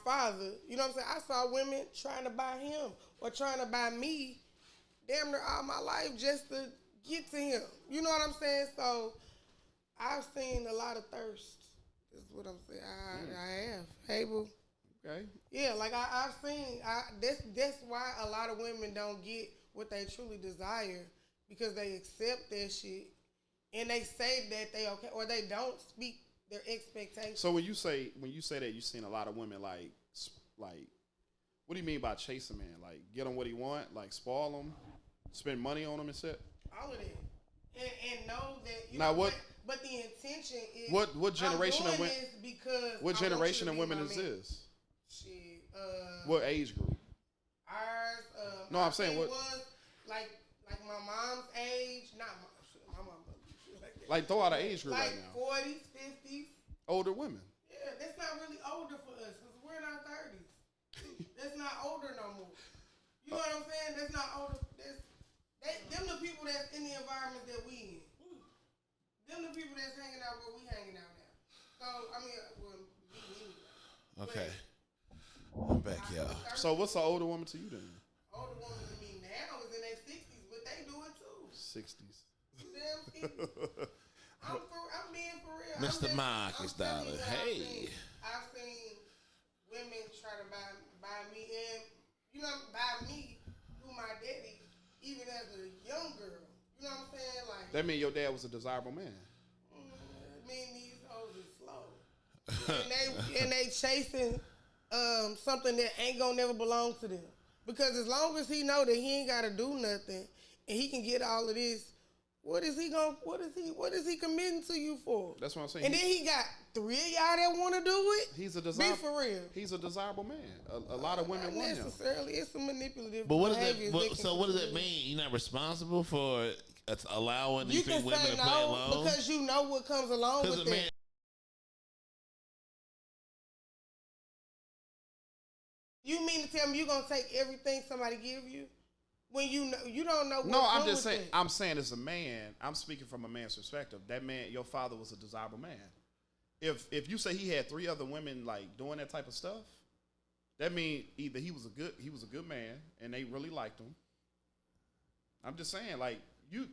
father, you know what I'm saying, I saw women trying to buy him or trying to buy me damn near all my life just to get to him. You know what I'm saying? So I've seen a lot of thirst. Is what I'm saying. I have. Hey, boo. Okay. Yeah, like I've seen. That's why a lot of women don't get what they truly desire because they accept that shit and they say that they okay or they don't speak their expectations. So when you say that, you've seen a lot of women like what do you mean by chase a man? Like get him what he want, like spoil him, spend money on him and shit. All of that, and know that. You now know, what? But the intention is What generation of women? because What generation of women is this? Shit. What age group? Ours. No, I'm saying what? Was like my mom's age, not my mom. Like throw out an age group like right now. 40s, 50s. Older women. Yeah, that's not really older for us because we're in our 30s. That's not older no more. You know what I'm saying? That's not older. Them the people that's in the environment that we in. Them the people that's hanging out where we hanging out now. So I mean, well, me anyway. Okay. I'm back, y'all. So what's an older woman to you then? Older woman to me now is in their 60s, but they do it too. 60s. Damn 60s. I'm being for real. Mr. Marcus, darling. Hey. I've seen women try to buy me and buy me through my daddy, even as a young girl. You know what I'm saying? Like That mean your dad was a desirable man. Me and these hoes is slow, and they chasing something that ain't gonna never belong to them. Because as long as he know that he ain't gotta do nothing and he can get all of this, what is he committing to you for? That's what I'm saying. And then he got 3 of y'all that want to do it. He's a desirable. Be for real. He's a desirable man. A lot of women Not want him. necessarily. It's some manipulative. But what does behaviors that? can So what does that continue. mean? You're not responsible for allowing You these three can women say to play no alone? because you know what comes along with Because it. a man. You mean to tell me you gonna take everything somebody give you when you know you don't know? What No, I'm comes just with saying. it? I'm saying as a man. I'm speaking from a man's perspective. That man, your father was a desirable man. If you say he had 3 other women like doing that type of stuff, that means either he was a good man and they really liked him. I'm just saying, like you.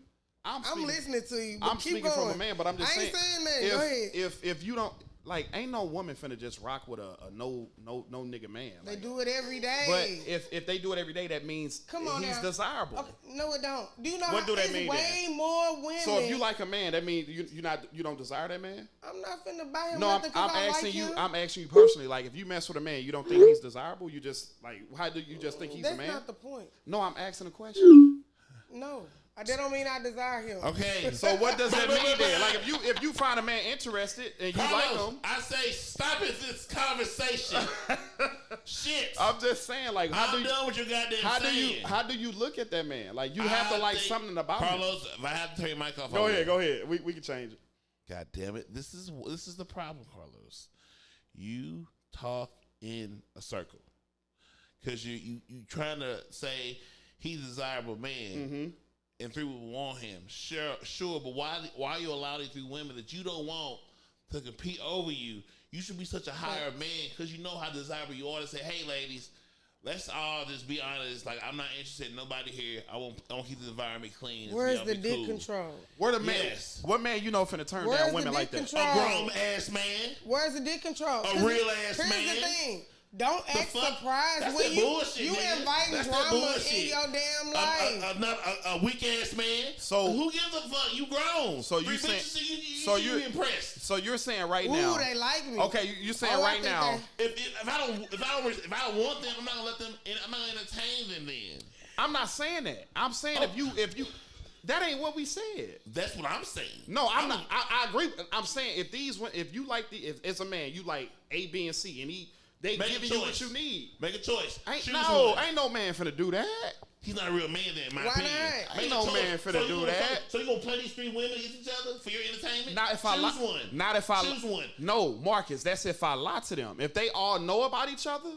I'm listening to you. But I'm keep speaking going. from a man, but I'm just saying. I ain't saying that. Go ahead. If you don't like, ain't no woman finna just rock with a no nigga man. They Like, do it every day. but if they do it every day, that means Come on he's now. desirable. Okay, no, it don't. Do you know What do that it's mean way then? more women? So if you like a man, that means you don't desire that man. I'm not finna buy him No, I'm nothing because I asking like you. him. I'm asking you personally. Like, if you mess with a man, you don't think he's desirable. You just like, how do you just think he's That's a man? not the point. No, I'm asking a question. No, that don't mean I desire him. Okay. So what does that mean then? Like, if you find a man interested and you like Carlos, him, I say stop it, this conversation. Shit. I'm just saying, like, I'm done with your goddamn saying. how do you look at that man? Like, you have to like something about him. Carlos, if I have to turn your mic off, Go ahead. We can change it. God damn it. This is the problem, Carlos. You talk in a circle. Because you trying to say he's a desirable man. Mm-hmm. And 3 women want him. Sure, but why you allow these 3 women that you don't want to compete over you? You should be such a higher man because you know how desirable you are to say, hey, ladies, let's all just be honest. Like, I'm not interested in nobody here. I won't keep the environment clean. Where's the Be dick cool. control? Where the man? Yes. What man you know finna turn Where's down the women like dick that? control? A grown ass man. Where's the dick control? A real ass Here's man. the thing. Don't act fuck? surprised That's when that you bullshit, nigga. inviting That's that drama bullshit. in your damn life. A weak ass man. So- who gives a fuck? You grown. So you 3 saying- bitches, you so should you're- be impressed. So you're saying right Ooh, now? they like me. Okay, you're saying Oh, I right think now. If I don't want them, I'm not gonna let them. I'm not gonna entertain them. Then I'm not saying that. I'm saying if you, that ain't what we said. that's what I'm saying. No, I'm not. I agree. I'm saying if you like if it's a man, you like A, B, and C, and they Make a giving you what choice. you need. Make a choice. Choose one. Ain't no man finna do that. He's not a real man then, in my Why opinion. not? Make Ain't a no choice. man finna you do gonna- that. So you gonna play these 3 women against each other for your entertainment? Not if I choose lie. one. Not if I choose one. No, Marcus. That's if I lie to them. If they all know about each other.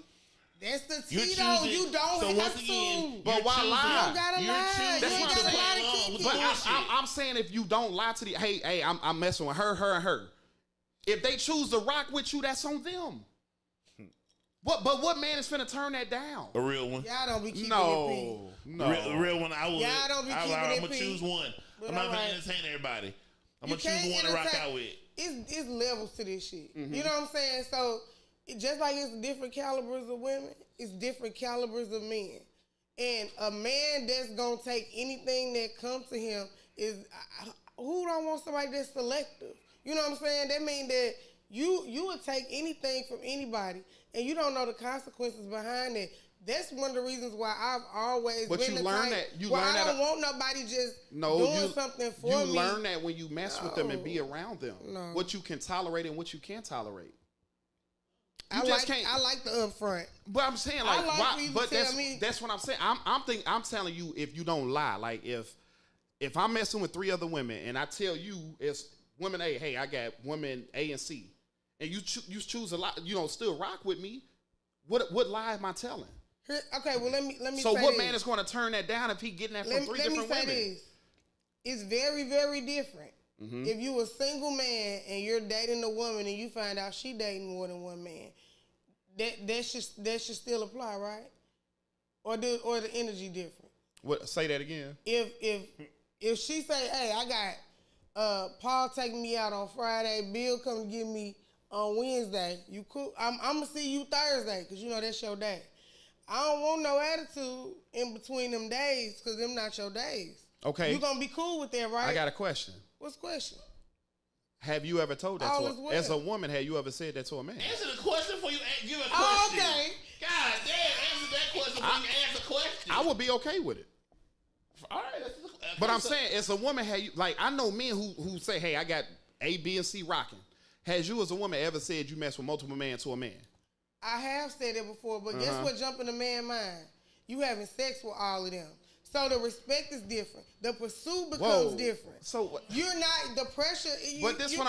That's the You're T though. choosing- You don't so have once to. again, But you're why choosing- lie? You don't gotta You're lie. choosing You That's ain't what gotta I'm lie saying. to Kiki. But Bullshit. I'm saying if you don't lie to the hey, I'm messing with her, and her. If they choose to rock with you, that's on them. What man is finna turn that down? A real one. Y'all don't be keeping it No. A real one. I would. Y'all don't be keeping I'm it gonna P. choose one. But I'm not gonna alright. entertain everybody. I'm You gonna choose can't one to rock entertain- out with. It's levels to this shit. Mm-hmm. You know what I'm saying? So just like it's different calibers of women, it's different calibers of men. And a man that's gonna take anything that comes to him is who don't want somebody that's selective. You know what I'm saying? That means that you would take anything from anybody, and you don't know the consequences behind it. That's one of the reasons why I've always been the type where I don't want nobody just doing something for me. You learn that when you mess with them and be around them. No. What you can tolerate and what you can't tolerate. I like the upfront. But I'm saying like why, but that's what I'm saying. I'm telling you, if you don't lie, like if I'm messing with 3 other women and I tell you it's women A, hey, I got women A and C, and you choose a lot, still rock with me. What lie am I telling? Okay, well let me. So say what this. man is going to turn that down if he getting that from 3 different women? Let me say this. It's very, very different. Mm-hmm. If you a single man and you're dating a woman and you find out she dating more than one man, that should still apply, right? Or the energy different? What? Say that again. If she say, hey, I got Paul taking me out on Friday, Bill come to get me on Wednesday, you cool? I'm gonna see you Thursday because that's your day. I don't want no attitude in between them days because them not your days. Okay. You gonna be cool with that, right? I got a question. What's the question? Have you ever told that to a as a woman? Have you ever said that to a man? Answer the question before you give a question. Oh, okay. God damn, answer that question before you ask the question. I would be okay with it. All right. But I'm saying, as a woman, I know men who say, hey, I got A, B, and C rocking. Has you as a woman ever said you mess with multiple men to a man? I have said it before, but guess what jump in the man's mind? You having sex with all of them. So the respect is different. The pursuit becomes different. So you're not the pressure. But this one,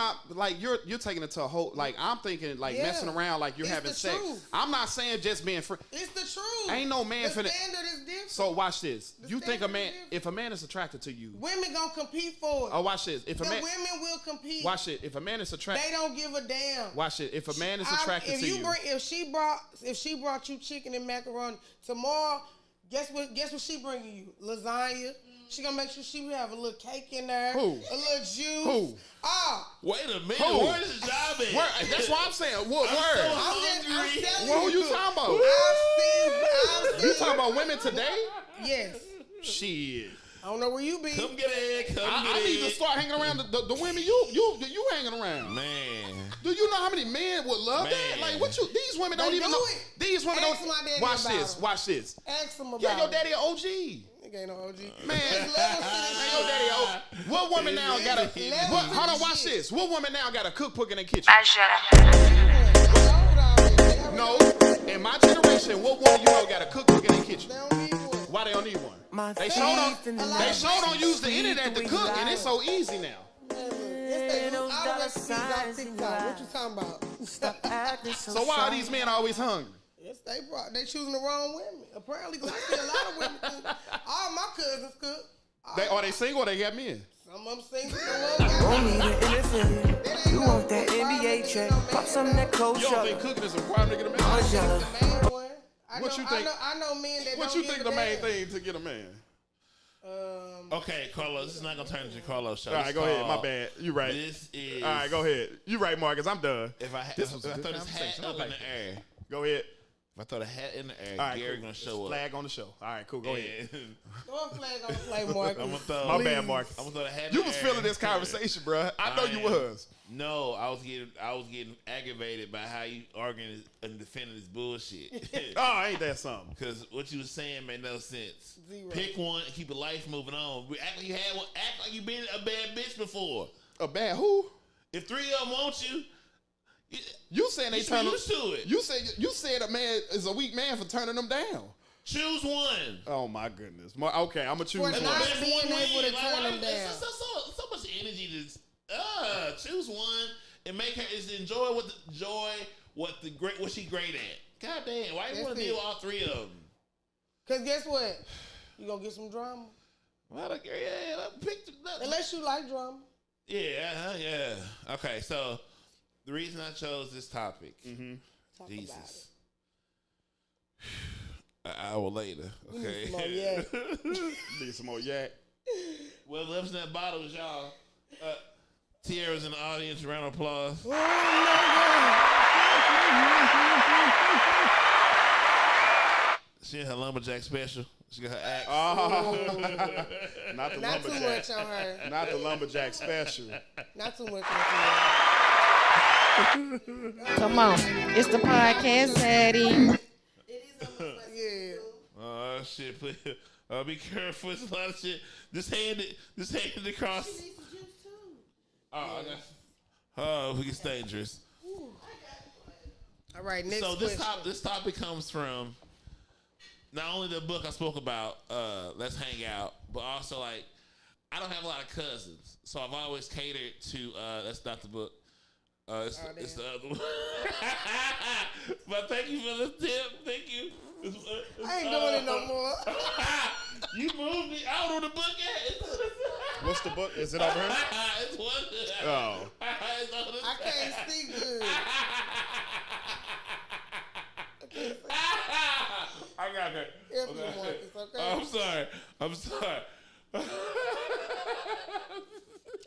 you're taking it to a whole. Like I'm thinking, messing around, like you're having sex. Truth. I'm not saying just being free. It's the truth. Ain't no man the standard is different. So watch this. You think if a man is attracted to you, women gonna compete for it. Oh, watch this. If a man, women will compete. Watch it. If a man is attracted, they don't give a damn. Watch it. If a man is attracted to you, if she brought you chicken and macaroni tomorrow. Guess what she bringing you? Lasagna. She gonna make sure she have a little cake in there. Who? A little juice. Who? Wait a minute. Where is the job at? That's what I'm saying. What word? I'm hungry. What are you talking about? I've seen. You talking about women today? Yes. Shit. I don't know where you be. Come get it. I need to start hanging around the women you hanging around. Man. Do you know how many men would love that? Like these women don't even know. These women don't. Watch this. Ask them about your daddy an OG. Nigga ain't no OG. Man, your daddy OG. What woman now got a? Hold on, watch this. What woman now got a cookbook in the kitchen? No, in my generation, what woman got a cookbook in the kitchen? They don't need one. Why they don't need one? They sure don't use the internet to cook, and it's so easy now. All the recipes on TikTok. What you talking about? So why are these men always hungry? Yes, they choosing the wrong women. Apparently, because I see a lot of women cook. All my cousins cook. Are they single or they got men? Some of them single, some of them got men. You want that NBA check? Pop some of that coach You don't think cooking is a requirement to get a man? What you think? I know men that What don't you think the main thing to get a man? Okay, Carlos, this is not gonna turn into Carlos show. All right, go ahead. My bad. You right. This is. All right, go ahead. You right, Marcus. I'm done. If I throw this hat up in the air, go ahead. If I throw the hat in the air, right, Gary cool. gonna show up. Flag on the show. All right, cool. Go ahead. Throw a flag on the play, Marcus. I'm gonna throw. My bad, Marcus. I'm gonna throw the hat. You was feeling this conversation, bro. I know you was. No, I was getting aggravated by how you arguing and defending this bullshit. Oh, ain't that something? Because what you was saying made no sense. Zero. Pick one and keep your life moving on. Act like you had one. Act like you been a bad bitch before. A bad who? If 3 of them want you, you saying they turn used to it. You said a man is a weak man for turning them down. Choose one. Oh my goodness. Okay, I'm gonna choose one. For not being able to turn them down. So much energy to choose one and make her enjoy what she great at. God damn, why you want to deal with all 3 of them? Cause guess what, you gonna get some drama. Well, Unless you like drama. Yeah. Okay, so the reason I chose this topic, Jesus, an hour later. Okay, need some more yak. Well, lives in that bottle is y'all. Tierra's in the audience. Round of applause. Oh my God. She in her lumberjack special. She got her axe. Oh, not the Not too lumberjack. much on her. Not the lumberjack special. Not too much on her. Come on. It's the podcast, Zaddy. Yeah. Oh shit! Be careful. It's a lot of shit. Just hand it across. Oh, it's dangerous. All right, next So question. this topic comes from not only the book I spoke about, Let's Hang Out, but also like I don't have a lot of cousins, so I've always catered to. That's not the book. It's the other one. But thank you for the tip. Thank you. I ain't doing it no more. You moved me. I don't know where the book at. What's the book? Is it over here? It's one. Oh. It's on the- I can't see good. I got that. If you want this, okay? I'm sorry.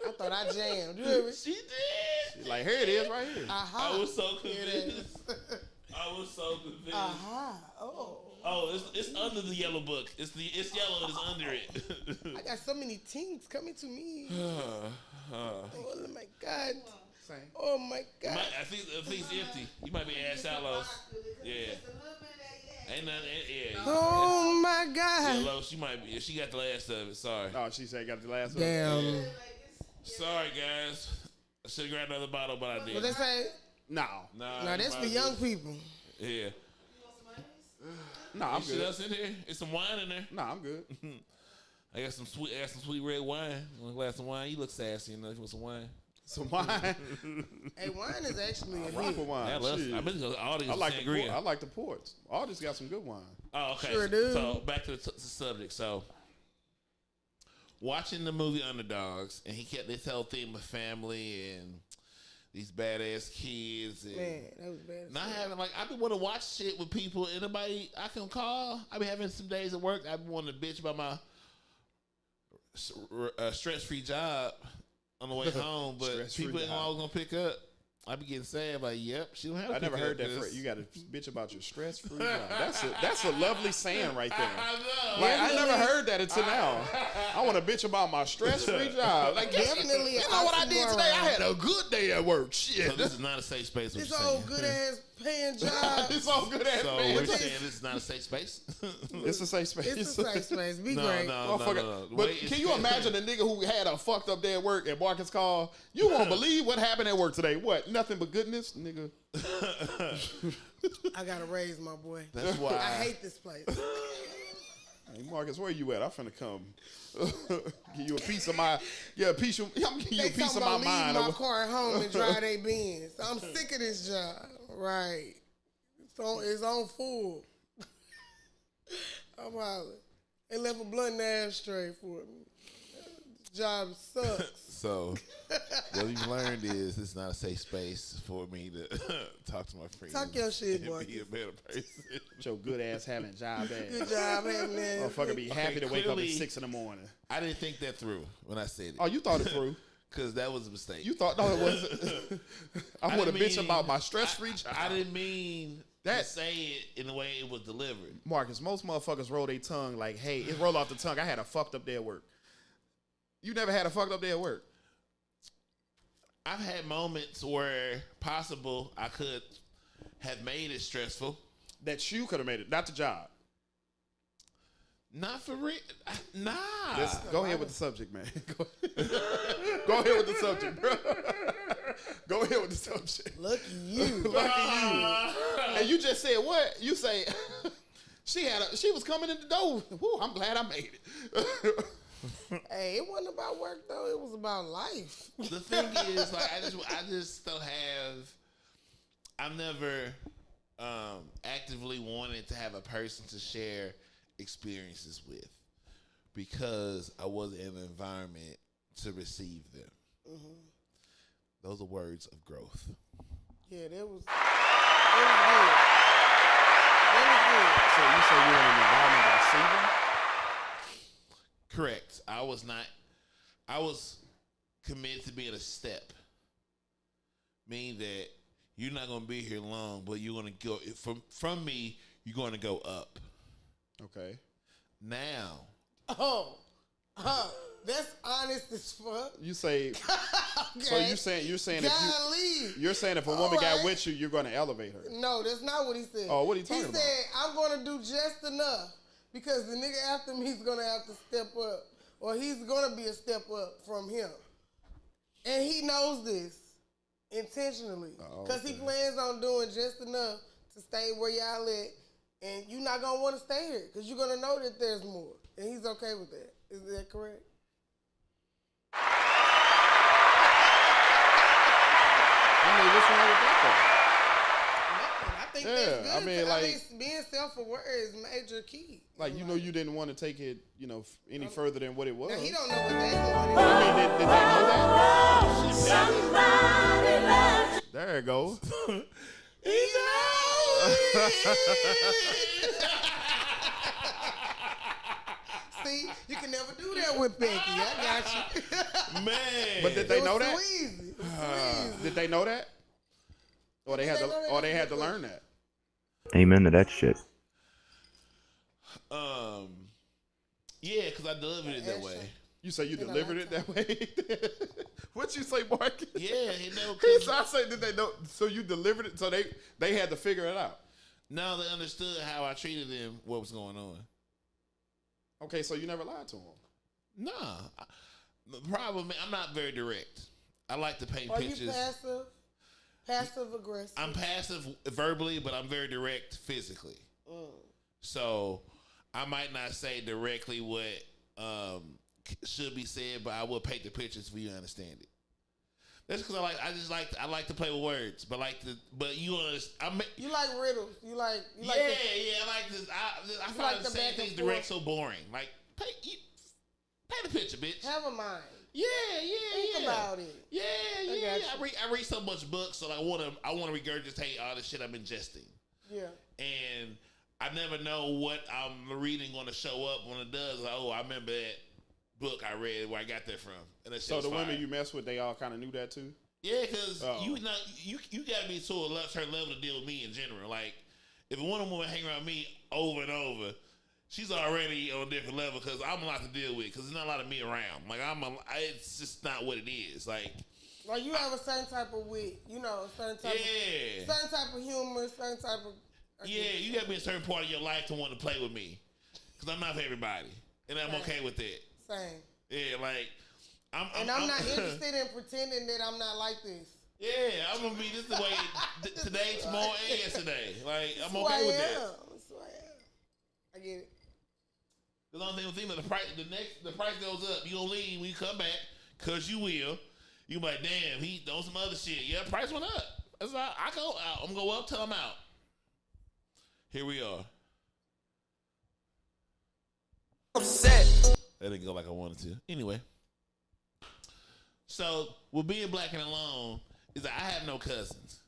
I thought I jammed. You hear me? She did. Like, here it is right here. Aha. I was so Here it convinced. I was so convinced. Aha. Oh. Oh, it's under the yellow book. It's yellow and it's under it. I got so many things coming to me. Oh my God. Same. Oh my God. I think the thing's empty. You might be ass shallows. Yeah. Ain't nothing. Yeah. Oh my Yeah, God. Los, she might be. She got the last of it. Sorry. Oh, she said got the last one. Damn. Sorry, guys. I should have grabbed another bottle, but I did. What they say? No. Nah, No, that's for young people. Yeah. No, I'm Shit good. else in here? It's some wine in there. No, I'm good. I got some sweet red wine. You want a glass of wine? You look sassy enough. You want some wine? Some wine. Hey, wine is actually a Rock hit. with wine. I love. Shit. I've been to all these I like the sangria. I like the ports. All just got some good wine. Oh, okay. Sure do. So back to the subject. So watching the movie Underdogs, and this whole theme of family and these badass kids, and Man, that was bad. not having I've been wanting to watch shit with people. Anybody I can call. I've been having some days at work. I've been wanting to bitch about my stress-free job on the way home, but Stress-free people ain't job. always gonna pick up. I be getting sad. Like, yep, she don't have. To I never pick heard up that this. phrase. You got to bitch about your stress free life. That's a lovely saying right there. I know. Like, I never heard that until now. I want to bitch about my stress free job. Like, Definitely. you know what I did today? I had a good day at work. Shit. So this is not a safe space. What This you're old saying. good ass paying job. It's all good ass So man. we're saying this is not a safe space. It's a safe space. It's a safe space. Be No, great. no. Motherfucker. The But way it's can you felt- imagine a nigga who had a fucked up day at work and Marcus call? You won't believe what happened at work today. What? Nothing but goodness, nigga. I gotta raise my boy. That's why. I hate this place. Hey Marcus, where you at? I'm finna come. Give you a piece of my. Yeah, I'm giving you They a piece talking of my about mind. leave my car at home and drive their Benz. I'm sick of this job. Right. It's on full. I'm hollering. They left a blunt in the ashtray for me. This job sucks. So what we've learned is this is not a safe space for me to talk to my friends. Talk your shit, and Marcus. be a better person. Your good ass having job Good ass. job having that. Motherfucker be happy to wake up at clearly- 6 in the morning. I didn't think that through when I said it. Oh, you thought it through. Because that was a mistake. You thought, no, it wasn't. I want to didn't bitch mean- about my stress-free job. I didn't mean That- to say it in the way it was delivered. Marcus, most motherfuckers roll their tongue like, hey, it roll off the tongue. I had a fucked up day at work. You never had a fucked up day at work? I've had moments where possible I could have made it stressful. That you could have made it, not the job. Not for real. Nah. Go ahead with the subject, man. Go ahead with the subject, bro. Go ahead with the subject. Lucky you. Lucky you. And you just said what? You say she was coming in the door. Whew, I'm glad I made it. Hey, it wasn't about work though. It was about life. The thing is, like, I just don't have. I've never actively wanted to have a person to share experiences with because I wasn't in an environment to receive them. Mm-hmm. Those are words of growth. Yeah, that was good. That So you say you're in an environment that's receiving? Correct. I was committed to being a step. Meaning that you're not going to be here long, but you're going to go from me. You're going to go up. Okay. Now. Oh. That's honest as fuck. You say. Okay. So you're saying you're saying if a woman got with you, you're going to elevate her. No, that's not what he said. Oh, what are you talking about? He said, I'm going to do just enough because the nigga after me is going to have to step up, or he's going to be a step up from him. And he knows this intentionally because he plans on doing just enough to stay where y'all at, and you're not going to want to stay here because you're going to know that there's more, and he's okay with that. Is that correct? I mean, what's wrong with that I think that's good. I mean, being self-aware is major key. Like, you know, you didn't want to take it, you know, any further than what it was. Now, he don't know what that is. I mean, did they know that? There it goes. He knows. See, you can never do that with Becky. I got you. Man. But did they know that? So easy. Did they know that? Or they had to learn that? Amen to that shit. Yeah, because I delivered it that way. You say you delivered it that way? What you say, Mark? Yeah, you know. I say, did they know? So you delivered it, so they had to figure it out. No, they understood how I treated them, what was going on. Okay, so you never lied to them? Nah. The problem, I'm not very direct. I like to paint pictures. Are you passive? Passive aggressive? I'm passive verbally, but I'm very direct physically. So I might not say directly what should be said, but I will paint the pictures for you to understand it. That's because I like to play with words, but you understand. You like riddles. You like I like this. I find the same things direct so boring. Like paint a picture, bitch. Have a mind. Yeah. Think about it. Yeah. I read so much books, so I want to regurgitate all the shit I'm ingesting. Yeah. And I never know what I'm reading going to show up when it does. Like, I remember that book I read where I got that from. And that so the fire. women you mess with, they all kind of knew that too? Yeah, because you got to be to a certain level to deal with me in general. Like, if a woman hang around me over and over, she's already on a different level because I'm a lot to deal with because there's not a lot of me around. Like, it's just not what it is. Like you have a certain type of wit, certain type of humor, certain type of... you got to be a certain part of your life to want to play with me because I'm not for everybody. And I'm okay with that. Same. Yeah, like... I'm not interested in pretending that I'm not like this. Yeah, I'm going to be this the way today, tomorrow, and yesterday. Like, I'm okay with that. That's who I am. I get it. The only thing with the price goes up. You gonna leave when you come back, cause you will. You be like, damn, he on some other shit. Yeah, price went up. That's all. I'm gonna go up till I'm out. Here we are. Upset. That didn't go like I wanted to. Anyway. So with being black and alone is that I have no cousins.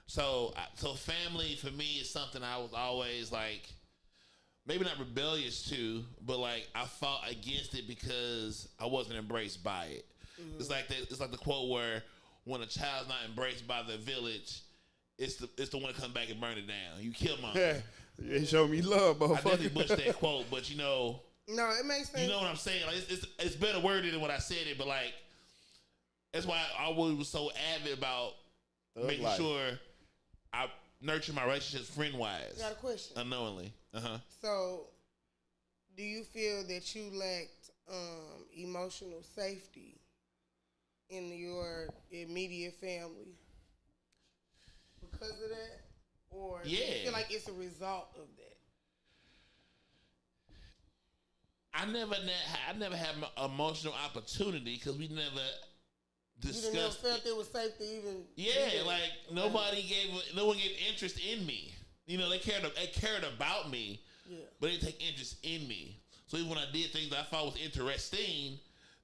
So family for me is something I was always like, maybe not rebellious to, but like I fought against it because I wasn't embraced by it. Mm-hmm. It's like the quote where when a child's not embraced by the village, it's the one that comes back and burn it down. You kill mom. Yeah, you show me love, motherfucker. I definitely butchered that quote, but No, it makes sense. You know what I'm saying? Like it's better worded than what I said it, but like that's why I always was so avid about making sure I nurture my relationships friend-wise. I got a question. Unknowingly. So, do you feel that you lacked emotional safety in your immediate family because of that? Or do you feel like it's a result of that? I never had emotional opportunity because we never discussed. You never felt it was safe to even. Yeah, like no one gave interest in me. You know, they cared about me, but they didn't take interest in me. So even when I did things that I thought was interesting,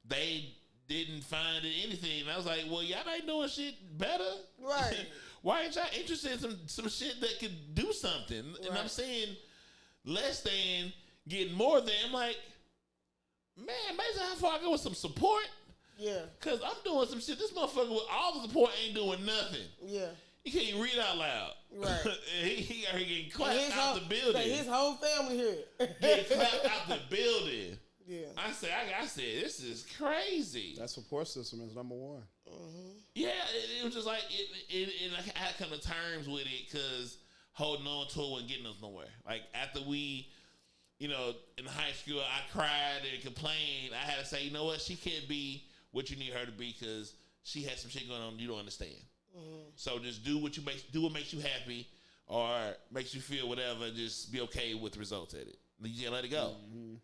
they didn't find it anything. And I was like, well, y'all ain't doing shit better. Right. Why ain't y'all interested in some shit that could do something? Right. And I'm saying less than getting more than. I'm like, man, imagine how far I go with some support. Yeah. Because I'm doing some shit. This motherfucker with all the support ain't doing nothing. Yeah. He can't even read out loud. Right. he got her getting clapped out the building. So his whole family here. Getting clapped out the building. Yeah. I said, this is crazy. That support system is number one. Mm-hmm. Yeah, it was just like I had to come to terms with it because holding on to it wasn't getting us nowhere. Like after we, in high school, I cried and complained. I had to say, you know what, she can't be what you need her to be because she has some shit going on you don't understand. Mm-hmm. So just do what makes you happy or makes you feel whatever. Just be okay with the results at it. You just let it go. Mm-hmm.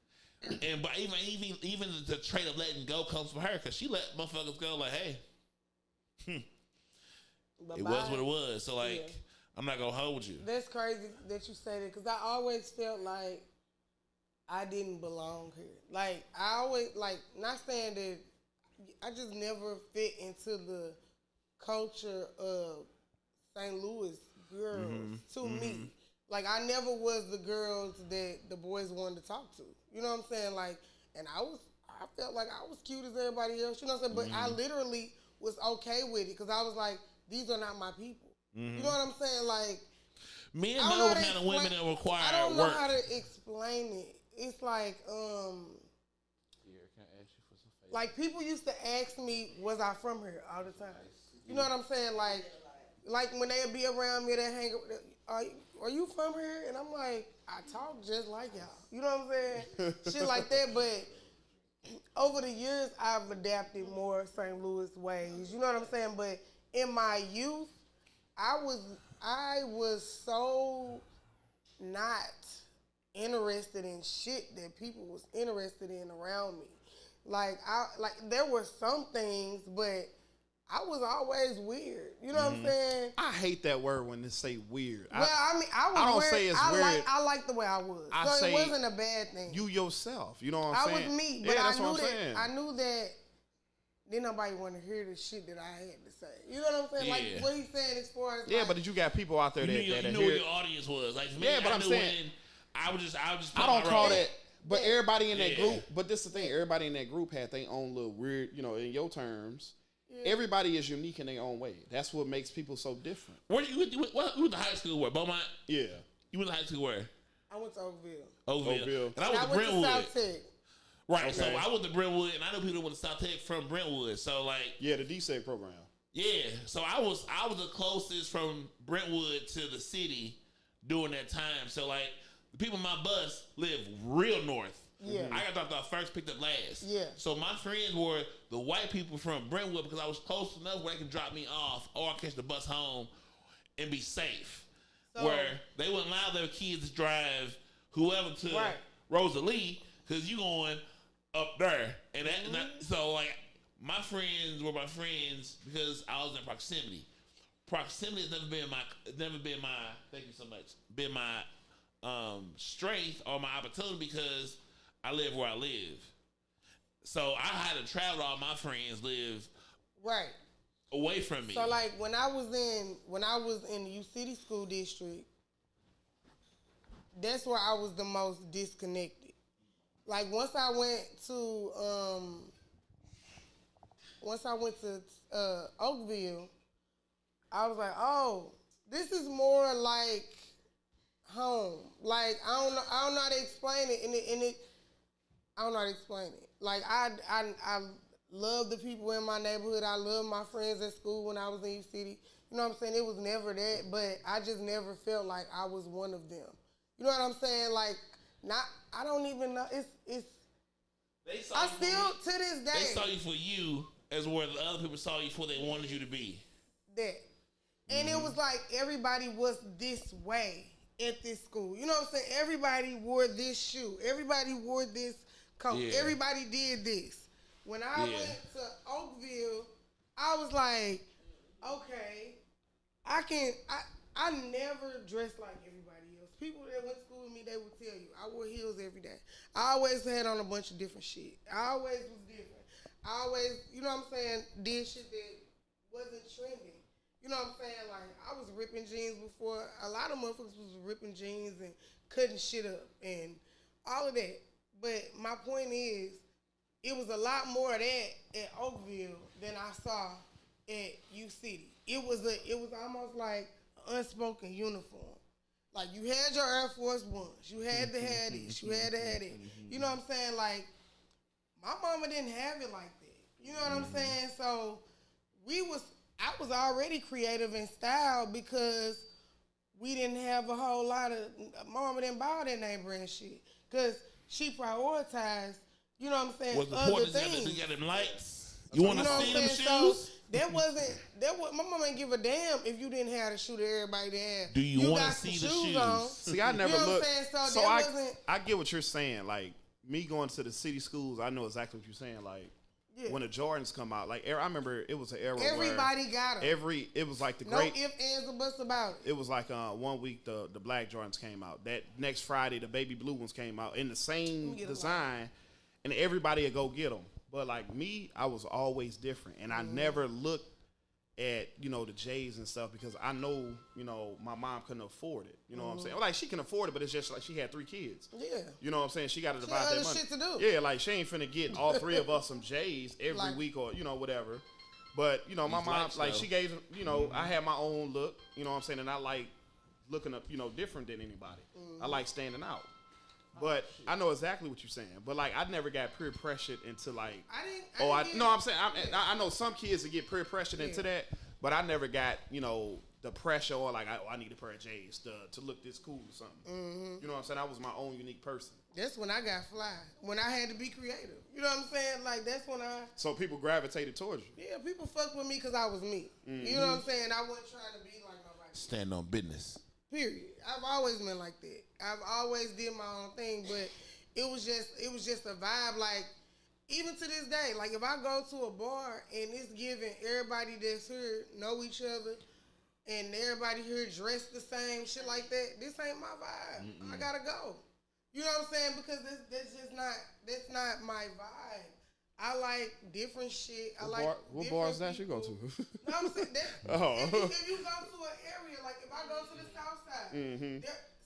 But even the trait of letting go comes from her because she let motherfuckers go like, hey, it was what it was. So like, I'm not gonna hold you. That's crazy that you say that because I always felt like I didn't belong here. Like I always not saying that I just never fit into the culture of St. Louis girls to me. Like I never was the girls that the boys wanted to talk to. You know what I'm saying? Like, and I felt like I was cute as everybody else. You know what I'm saying? But I literally was okay with it because I was like, these are not my people. You know what I'm saying? Like, men know what kind of women that require work. I don't know how to explain it. It's like, like people used to ask me, was I from here all the time? You know what I'm saying? Like when they'd be around me, they hang up. Are you from here? And I'm like, I talk just like y'all. You know what I'm saying? Shit like that. But over the years, I've adapted more St. Louis ways. You know what I'm saying? But in my youth, I was so not interested in shit that people was interested in around me. Like there were some things, but I was always weird. You know what I'm saying? I hate that word when they say weird. Well, I mean, I was I don't weird. say it's weird. I like the way I was. So it wasn't a bad thing. You yourself. You know what I'm saying? I was me, but that's what I'm saying. I knew that then nobody want to hear the shit that I had to say. You know what I'm saying? Like what he's saying as far as but you got people out there that you knew what your audience was. Like me, but I I'm knew saying I was just I don't call that. But everybody in that group. But this is the thing. Everybody in that group had their own little weird. In your terms. Everybody is unique in their own way. That's what makes people so different. Where you went to high school? Where Beaumont? Yeah. You went to high school where? I went to Oakville. Oakville. And I went to went Brentwood. to South Tech. Right. Okay. So I went to Brentwood, and I know people that went to South Tech from Brentwood. So like, the DSEC program. Yeah. So I was the closest from Brentwood to the city during that time. So like, the people in my bus live real north. Yeah. I got dropped off first, picked up last. Yeah. So my friends were the white people from Brentwood because I was close enough where they could drop me off or catch the bus home and be safe. So, where they wouldn't allow their kids to drive whoever to Rosalie because you going up there. And so like my friends were my friends because I was in proximity. Proximity has never been my thank you so much, been my strength or my opportunity because I live where I live. So I had to travel. All my friends live away from me. So like when I was in the U City School District, that's where I was the most disconnected. Like once I went to Oakville, I was like, oh, this is more like home. Like I don't know how to explain it, and it I don't know how to explain it. Like I love the people in my neighborhood. I love my friends at school when I was in U City. You know what I'm saying? It was never that, but I just never felt like I was one of them. You know what I'm saying? Like I don't even know. It's. I still to this day. They saw you for you as where the other people saw you for they wanted you to be. That, and it was like everybody was this way at this school. You know what I'm saying? Everybody wore this shoe. Everybody wore this coat. Yeah. Everybody did this. When I went to Oakville, I was like, okay, I never dressed like everybody else. People that went to school with me, they would tell you, I wore heels every day. I always had on a bunch of different shit. I always was different. I always, you know what I'm saying, did shit that wasn't trending. You know what I'm saying? Like, I was ripping jeans before. A lot of motherfuckers was ripping jeans and cutting shit up and all of that. But my point is, it was a lot more of that at Oakville than I saw at U City. it was almost like an unspoken uniform. Like you had your Air Force Ones, you had to have this, you had to have it. You know what I'm saying? Like my mama didn't have it like that. You know what I'm saying? So I was already creative in style because we didn't have a whole lot of. My mama didn't buy all that name brand shit because she prioritized. You know what I'm saying? What's the other point? things. You got them lights. You want to see them shoes? So that wasn't. My mama didn't give a damn if you didn't have the shoe that everybody had. Do you want to see the shoes? On. See, I never you know looked. So I get what you're saying. Like me going to the city schools, I know exactly what you're saying. Like when the Jordans come out, like I remember it was an era everybody got them. It was like the no great. No ifs, ands, or buts about it. It was like 1 week the black Jordans came out. That next Friday the baby blue ones came out in the same design, and everybody would go get them. But like me, I was always different, and I never looked at the J's and stuff because I know my mom couldn't afford it. You know what I'm saying? Like she can afford it, but it's just like she had 3 kids. Yeah. You know what I'm saying? She got to divide that money. Shit to do. Yeah, like she ain't finna get all 3 of us some J's every week or whatever. But my mom like she gave I had my own look. You know what I'm saying? And I like looking up different than anybody. I like standing out. But I know exactly what you're saying. But like, I never got peer pressured into like. I know some kids that get peer pressured into that, but I never got the pressure or like I need a pair of J's to look this cool or something. You know what I'm saying? I was my own unique person. That's when I got fly. When I had to be creative. You know what I'm saying? Like that's when I. So people gravitated towards you. Yeah, people fucked with me because I was me. You know what I'm saying? I wasn't trying to be like nobody. Stand on business. Period. I've always been like that. I've always did my own thing, but it was just a vibe. Like even to this day, like if I go to a bar and it's giving everybody that's here know each other, and everybody here dressed the same, shit like that, this ain't my vibe. I gotta go. You know what I'm saying? Because that's not my vibe. I like different shit. What bar is that you go to? No, I'm saying that. If you go to an area, like if I go to the South Side,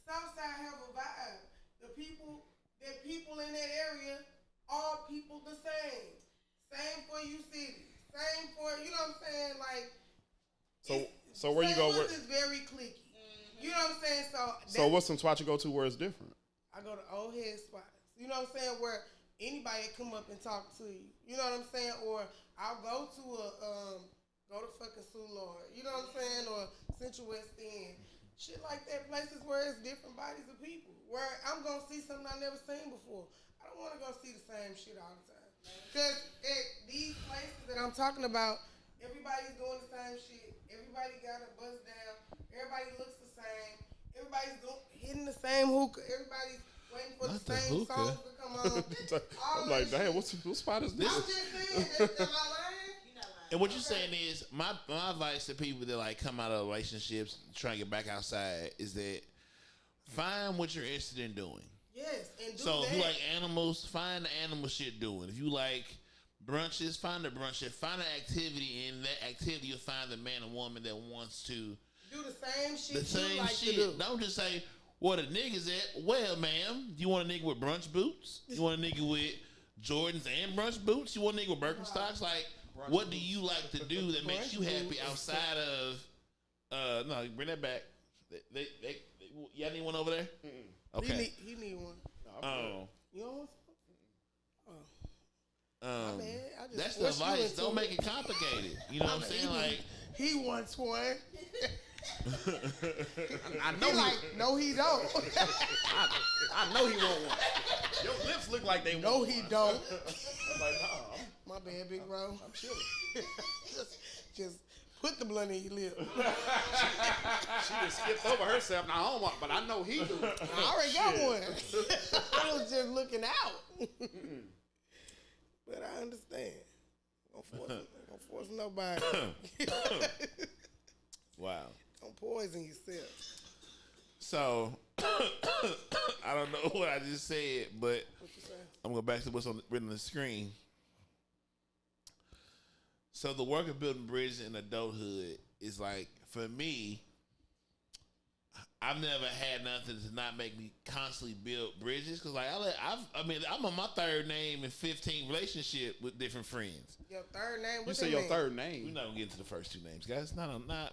South Side have a vibe. The people in that area, all people the same. Same for you city. Same for you know what I'm saying? Like so where you go? It's very cliquey. You know what I'm saying? So what's some spot you go to where it's different? I go to old head spots. You know what I'm saying? Where anybody come up and talk to you. You know what I'm saying? Or I'll go to go to fucking Soulard. You know what I'm saying? Or Central West End. Shit like that. Places where it's different bodies of people. Where I'm going to see something I've never seen before. I don't want to go see the same shit all the time. Because at these places that I'm talking about, everybody's doing the same shit. Everybody got a buzz down. Everybody looks the same. Everybody's hitting the same hookah. Everybody's waiting for the same songs to come on. I'm like, damn, what spot is this? I'm just saying, am I lying? And what you're saying is, my advice to people that like come out of relationships trying to get back outside is that find what you're interested in doing. Yes, and do so that. if you like animals, find the animal shit doing. If you like brunches, find the brunch shit. Find an activity, and in that activity you'll find the man or woman that wants to do the same shit. The same like shit. To do. Don't just say, "Where the niggas at?" Well, ma'am, you want a nigga with brunch boots? You want a nigga with Jordans and brunch boots? You want a nigga with Birkenstocks? Like, what do you like to do that makes you happy outside of? No, bring that back. Y'all need one over there? Okay. He need one. Oh. You don't want some? Oh. My bad. I just That's the advice. Don't make it complicated. You know what I'm saying? Like, he wants one. I know no, he don't. I know he want one. Your lips look like they want No, he don't. I'm like, nah. My bad, big bro. I'm chilling. just put the blunt in your lip. She just skipped over herself. Now I don't want, but I know he do. I already got one. I was just looking out. But I understand. Don't force nobody. wow. Don't poison yourself. So I don't know what I just said, but I'm going back to what's written on the screen. So the work of building bridges in adulthood is like, for me, I've never had nothing to not make me constantly build bridges. Cause like I'm on my third name in 15 relationship with different friends. Your third name? You say your third name. We're not gonna get into the first two names, guys.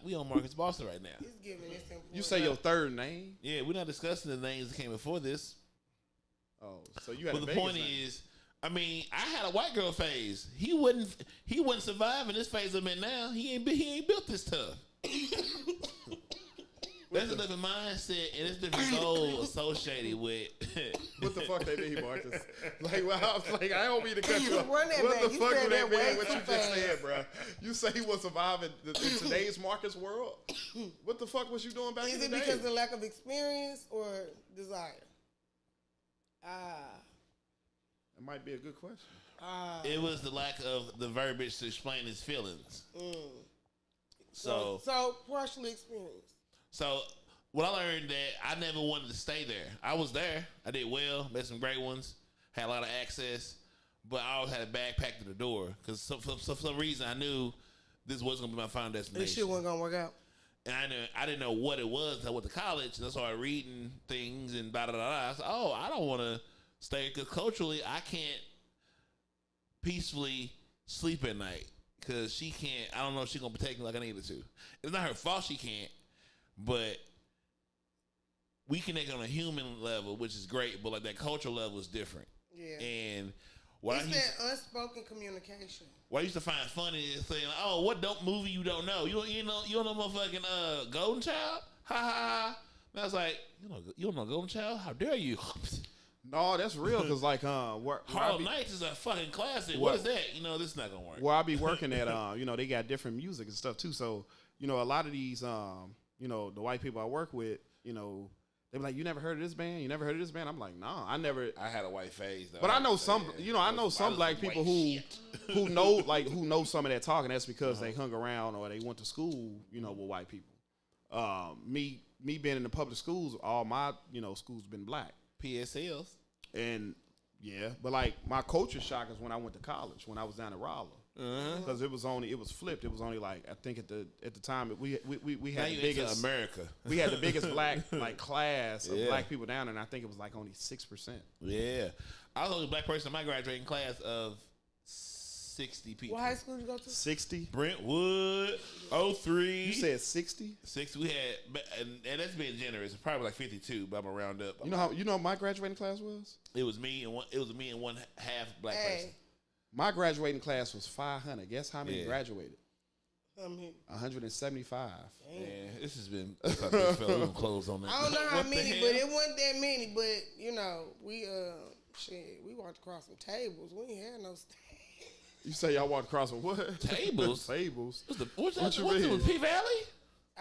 We on Marcus Boston right now. He's giving this important. You say your third name? Yeah, we're not discussing the names that came before this. Oh, so you had. But the point is, I had a white girl phase. He wouldn't survive in this phase I'm in now. He ain't built this tough. That's a different mindset and it's different goal associated with. What the fuck they need, Marcus? Like, well, I was like, I don't mean to cut you off. What the fuck do they mean? What you just said, bro? You say he was surviving in today's Marcus world? What the fuck was you doing back in the day? Is it because of lack of experience or desire? It might be a good question. It was the lack of the verbiage to explain his feelings. So partially experienced. So what I learned that I never wanted to stay there. I was there. I did well. Met some great ones. Had a lot of access. But I always had a backpack to the door. Because for some reason I knew this wasn't going to be my final destination. This shit wasn't going to work out. And I didn't know what it was until I went to college. And I started reading things and da-da-da-da. I said, I don't want to stay. Because culturally, I can't peacefully sleep at night. Because she can't. I don't know if she's going to protect me like I needed to. It's not her fault she can't. But we connect on a human level, which is great, but like that cultural level is different. Yeah. And that unspoken communication. What I used to find funny is saying, "Oh, what dope movie you don't know? You don't know motherfucking Golden Child? Ha ha ha!" And I was like, "You don't know Golden Child? How dare you?" No, that's real. Cause like, Harlem Nights is a fucking classic. What is that? This is not gonna work. Where I be working at, they got different music and stuff too. So, a lot of these, the white people I work with, they be like, "You never heard of this band? You never heard of this band?" I'm like, "No, I never." I had a white phase though. But I know some, I know some black people who know some of that talk, and that's because they hung around or they went to school, with white people. Me being in the public schools, all my schools been black. PSLs. And yeah, but like my culture shock is when I went to college, when I was down in Raleigh. Because it was flipped. It was only like, I think at the time we had the biggest America. We had the biggest black class of black people down, and I think it was like only 6%. Yeah, I was the only black person in my graduating class of 60 people. What high school did you go to? 60. Brentwood, 03. You said 60? 60. We had, and that's being generous. Probably like 52, but I'm gonna round up. You know what my graduating class was? It was me and one half black person. My graduating class was 500. Guess how many graduated? 175. Man, this has been. I fell close on that. I don't know how many, but it wasn't that many. But we walked across some tables. We ain't had no stage. You say y'all walked across some what? Tables. Tables. What's you mean? P Valley?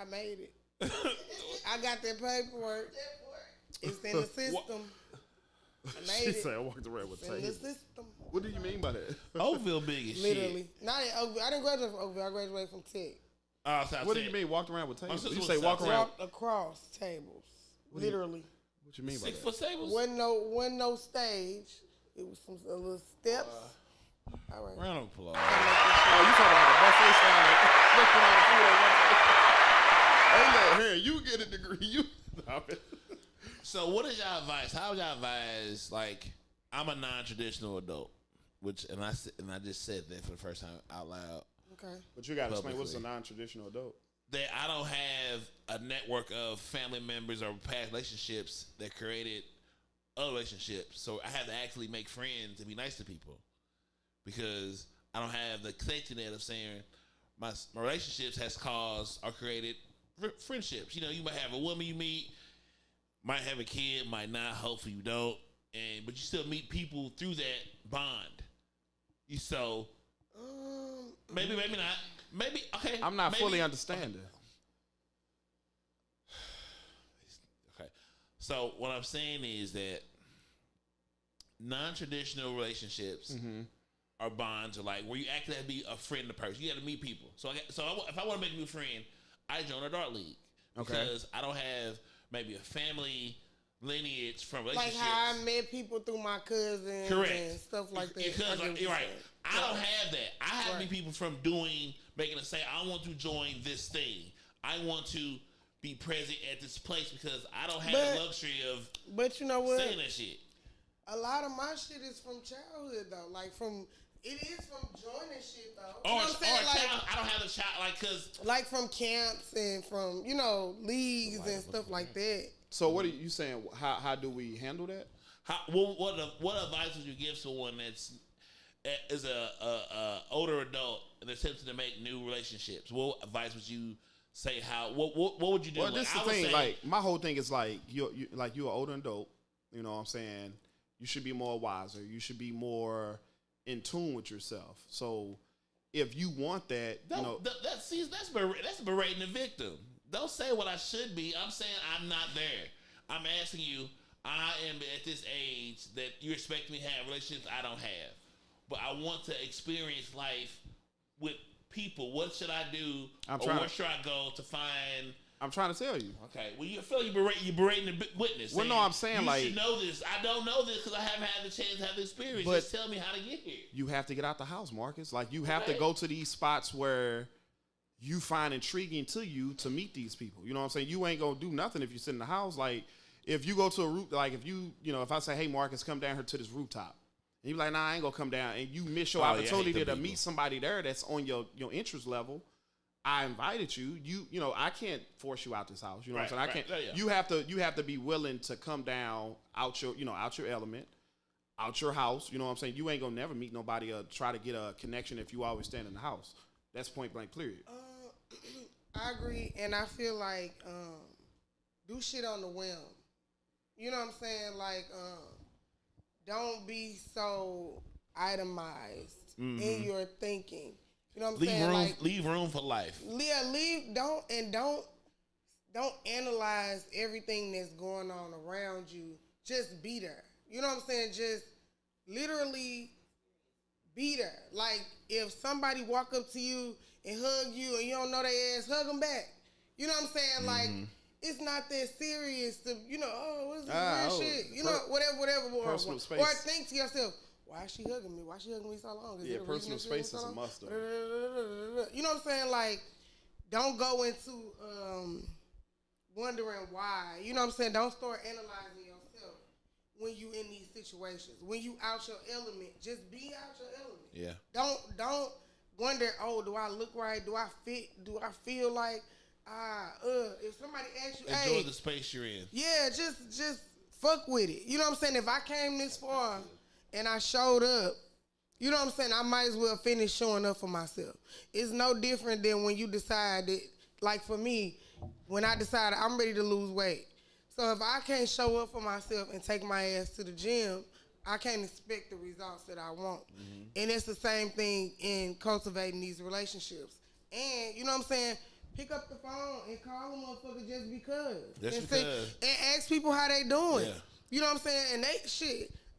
I made it. I got that paperwork. It's in the system. I made it. She said I walked around with tables. In the system. What do you mean by that? Oakville big as shit. Literally. Not in Oakville. I didn't graduate from Oakville. I graduated from Tech. What do you mean walked around with tables? You say walk around across tables. Literally. What you mean by 6 that? foot tables? Wasn't no stage. It was some little steps. All right. Round of applause. Oh, you talking about the buffet style? Hey, here, you get a degree. You stop it. So, what is y'all advice? How would y'all advise? Like, I'm a non-traditional adult, and I just said that for the first time out loud. Okay. But you got to explain what's a non-traditional adult. That I don't have a network of family members or past relationships that created other relationships. So I had to actually make friends and be nice to people because I don't have the safety net of saying my relationships has caused or created friendships. You might have a woman you meet, might have a kid, might not. Hopefully you don't, but you still meet people through that bond. Maybe not. Maybe okay. I'm not fully understanding. Okay. So what I'm saying is that non-traditional relationships are bonds, or like where you actually have to be a friend to person. You got to meet people. So if I want to make a new friend, I join a dart league because I don't have maybe a family lineage from relationships. Like how I met people through my cousins and stuff like that. Because you're right. I don't have that. I have many people from making a say, I want to join this thing. I want to be present at this place because I don't have the luxury of But you know what? saying that shit. A lot of my shit is from childhood though. Like it is from joining shit though. Or, You know what I'm saying? Like, child, I don't have a child cause like from camps and from leagues and stuff like that. So what are you saying? How do we handle that? What advice would you give someone is a older adult and attempting to make new relationships? What advice would you say? What would you do? Well, this is the thing. Like my whole thing is like you're an older adult. You know what I'm saying? You should be more wiser. You should be more in tune with yourself. So if you want that, that's berating the victim. Don't say what I should be. I'm saying I'm not there. I'm asking you. I am at this age that you expect me to have relationships I don't have, but I want to experience life with people. What should I do? Where should I go to find? I'm trying to tell you. Okay. Well, you feel you're berating the witness. Well, no, I'm saying you like should know this. I don't know this because I haven't had the chance to have the experience. Just tell me how to get here. You have to get out the house, Marcus. Like you have to go to these spots where you find intriguing to you to meet these people. You know what I'm saying? You ain't gonna do nothing if you sit in the house. Like if you go to a roof, like if I say, hey, Marcus, come down here to this rooftop. And you be like, nah, I ain't gonna come down. And you miss your opportunity to meet somebody there that's on your interest level. I invited you. I can't force you out this house. You know what I'm saying? I can't. Yeah. You have to be willing to come down out your element, out your house. You know what I'm saying? You ain't gonna never meet nobody or try to get a connection if you always stand in the house. That's point blank period. I agree, and I feel like do shit on the whim. You know what I'm saying? Like, don't be so itemized in your thinking. You know what I'm saying? Leave room for life. Yeah, don't analyze everything that's going on around you. Just be there. You know what I'm saying? Just literally be there. Like if somebody walk up to you and hug you and you don't know their ass, hug them back. You know what I'm saying? Like it's not that serious to what's this weird shit? Whatever. Personal space. Or think to yourself, why is she hugging me? Why is she hugging me so long? Personal space is a must. You know what I'm saying? Like, don't go into wondering why. You know what I'm saying? Don't start analyzing yourself when you in these situations. When you out your element, just be out your element. Yeah. Don't wonder, do I look right? Do I fit? Do I feel like if somebody asks you, enjoy the space you're in. Yeah, just fuck with it. You know what I'm saying? If I came this far and I showed up, you know what I'm saying? I might as well finish showing up for myself. It's no different than when you decide that, like for me, when I decided I'm ready to lose weight. So if I can't show up for myself and take my ass to the gym, I can't expect the results that I want. And it's the same thing in cultivating these relationships. And, you know what I'm saying? Pick up the phone and call a motherfucker just because. And ask people how they doing. Yeah. You know what I'm saying? And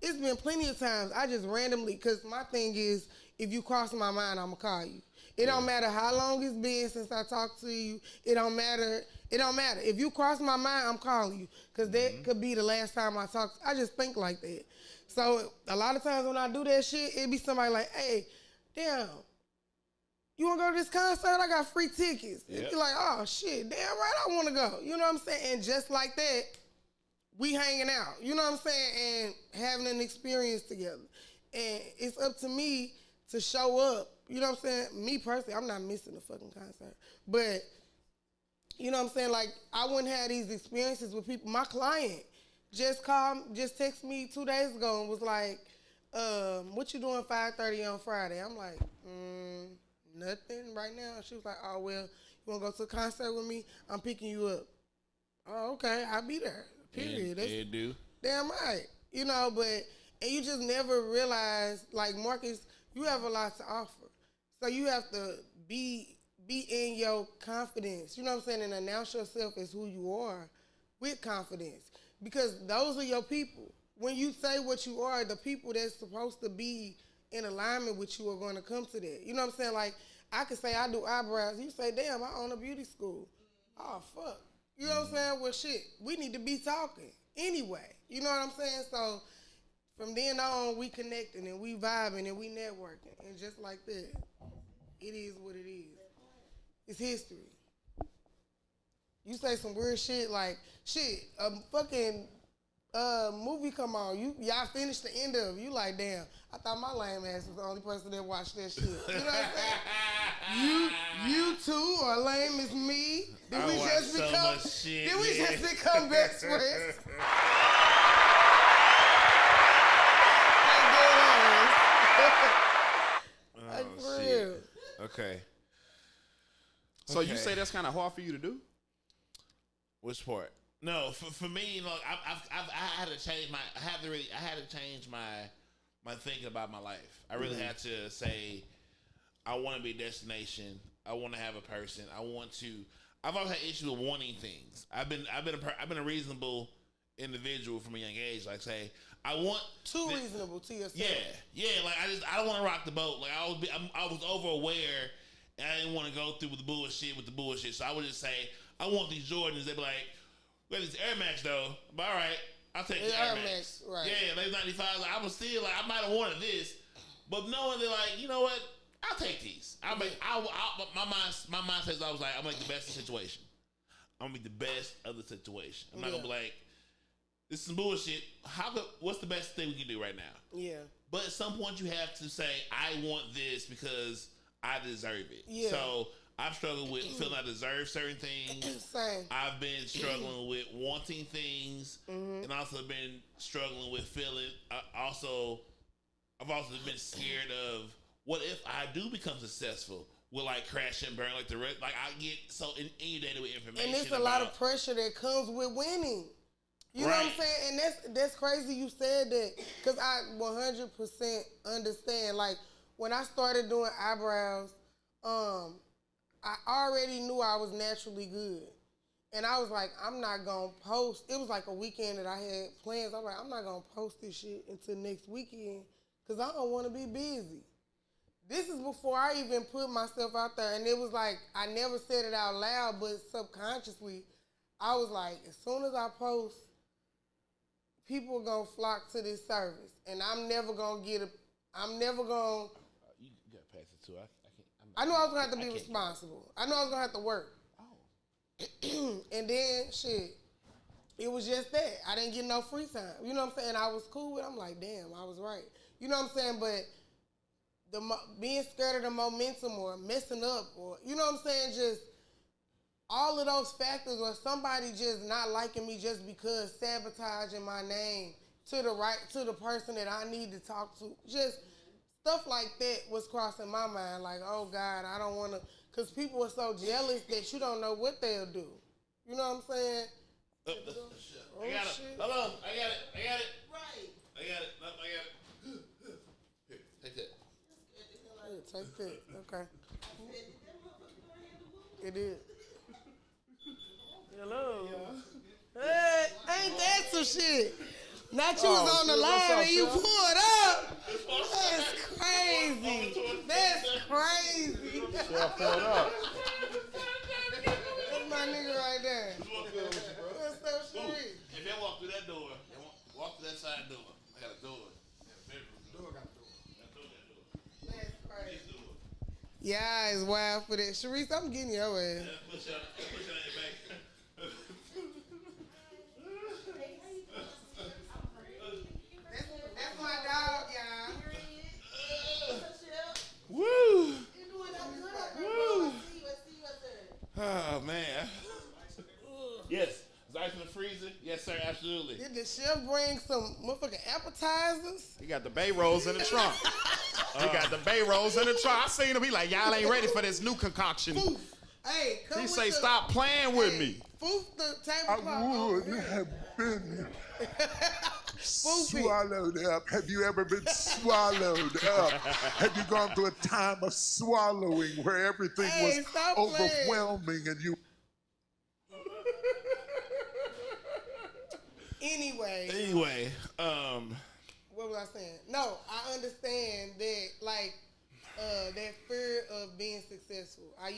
it's been plenty of times I just randomly, because my thing is, if you cross my mind, I'm going to call you. It don't matter how long it's been since I talked to you. It don't matter. If you cross my mind, I'm calling you, because that could be the last time I talk. I just think like that. So a lot of times when I do that shit, it be somebody like, hey, damn, you want to go to this concert? I got free tickets. Yep. You're like, oh, shit, damn right I want to go. You know what I'm saying? And just like that, we hanging out. You know what I'm saying? And having an experience together. And it's up to me to show up. You know what I'm saying? Me personally, I'm not missing the fucking concert. But, you know what I'm saying? Like, I wouldn't have these experiences with people. My client just texted me 2 days ago and was like, what you doing 5:30 on Friday? I'm like, nothing right now. She was like, oh, well, you want to go to a concert with me? I'm picking you up. Oh, okay, I'll be there. Period. Yeah, do. Damn right. You know, and you just never realize, like, Marcus, you have a lot to offer. So you have to be in your confidence, you know what I'm saying, and announce yourself as who you are with confidence. Because those are your people. When you say what you are, the people that's supposed to be in alignment with you are going to come to that. You know what I'm saying? Like, I could say I do eyebrows. You say, damn, I own a beauty school. Oh, fuck. You know what I'm saying? Well, shit, we need to be talking anyway. You know what I'm saying? So from then on, we connecting and we vibing and we networking. And just like that, it is what it is. It's history. You say some weird shit like, shit, a fucking movie come on. Y'all finished the end of it. You like, damn, I thought my lame ass was the only person that watched that shit. You know what I'm saying? You too are lame as me. Did we just become best friends? Like, for real. Okay. So you say that's kind of hard for you to do? Which part? No, for me, look, I had to change my thinking about my life. I really had to say, I want to be a destination. I want to have a person. I've always had issues with wanting things. I've been a reasonable individual from a young age. Like, say, I want reasonable to yourself. Yeah. Like, I don't want to rock the boat. Like, I was over aware, and I didn't want to go through with the bullshit. So I would just say, I want these Jordans. They'd be like, well, these Air Max though. But all right, I'll take the Air Max. Right. Yeah, they 95. Like, I was still like, I might have wanted this, but knowing they're like, you know what? I'll take these. My mindset is always like, I'm gonna make the best of the situation. I'm gonna make the best of the situation. I'm not gonna be like, this is some bullshit. What's the best thing we can do right now? Yeah. But at some point, you have to say, I want this because I deserve it. Yeah. So I've struggled with feeling I deserve certain things. Same. I've been struggling with wanting things, and also been struggling with feeling. I've also been scared of, what if I do become successful? Will I crash and burn like the rest? Like, I get so inundated with information. And it's a lot of pressure that comes with winning. You know what I'm saying? And that's crazy you said that, because I 100% understand. Like, when I started doing eyebrows, I already knew I was naturally good. And I was like, I'm not going to post. It was like a weekend that I had plans. I'm like, I'm not going to post this shit until next weekend because I don't want to be busy. This is before I even put myself out there. And it was like, I never said it out loud, but subconsciously, I was like, as soon as I post, people are going to flock to this service. And I'm never going to You got to pass it too. I knew I was going to have to be responsible. I knew I was going to have to work. Oh. And then, shit, it was just that. I didn't get no free time. You know what I'm saying? I was cool with it. I'm like, damn, I was right. You know what I'm saying? But being scared of the momentum or messing up or, you know what I'm saying, just all of those factors, or somebody just not liking me just because sabotaging my name to the person that I need to talk to. Just stuff like that was crossing my mind. Like, oh God, I don't want to, because people are so jealous that you don't know what they'll do. You know what I'm saying? I got it. Hold on. I got it. Right. I got it. Here, take that. Take that. Okay. It is. Hello. Yeah. Hey, ain't that some shit? Not you was on the line and you pulled up. That's crazy. That's crazy. Chef pulled up. That's my nigga right there. What's up, Sheree? If they walk through that door, walk through that side door. I got a door. Yeah, it's wild for that. Sharice, I'm getting your ass. Yeah, push out your back. That's my dog, y'all. Woo! Woo! Oh, man. Yes. Is ice in the freezer? Yes, sir, absolutely. Did the chef bring some motherfucking appetizers? He got the bay rolls in the trunk. He got the bay rolls in the trunk. I seen him. He like, y'all ain't ready for this new concoction. Foof. Hey, come he with say, stop playing with me. Foof the tablecloth. I would have been swallowed up. Have you ever been swallowed up? Have you gone through a time of swallowing where everything was overwhelming and you... Anyway, what was I saying? No, I understand that, like, that fear of being successful. I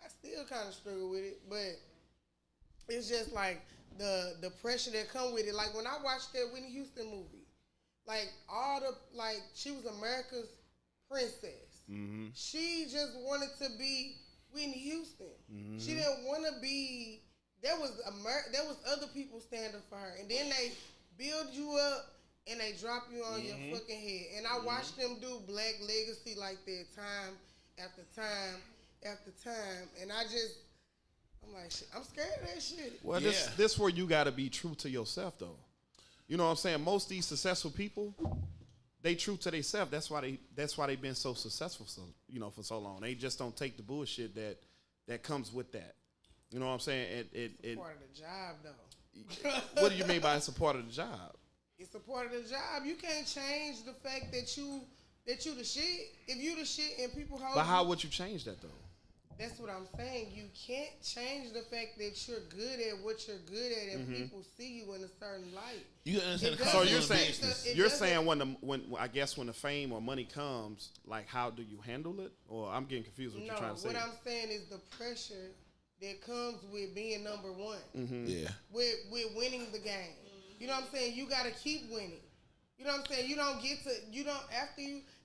still kind of struggle with it, but it's just like the pressure that come with it. Like when I watched that Whitney Houston movie, like she was America's princess. Mm-hmm. She just wanted to be Whitney Houston. She didn't want to be. There was other people standing for her, and then they build you up and they drop you on your fucking head. And I watched them do Black Legacy like that time after time after time, and I'm like, shit, I'm scared of that shit. Well, this where you got to be true to yourself, though. You know what I'm saying? Most of these successful people, they true to themselves. That's why they been so successful, for so long. They just don't take the bullshit that comes with that. You know what I'm saying? It's part of the job, though. What do you mean by it's a part of the job? It's a part of the job. You can't change the fact that you the shit. If you the shit and people hold. But how would you change that though? That's what I'm saying. You can't change the fact that you're good at what you're good at, and people see you in a certain light. You understand? So you're saying when the fame or money comes, like how do you handle it? Or I'm getting confused what you're trying to say. What I'm saying is the pressure that comes with being number one. Yeah. With winning the game. You know what I'm saying? You got to keep winning. You know what I'm saying? You don't get to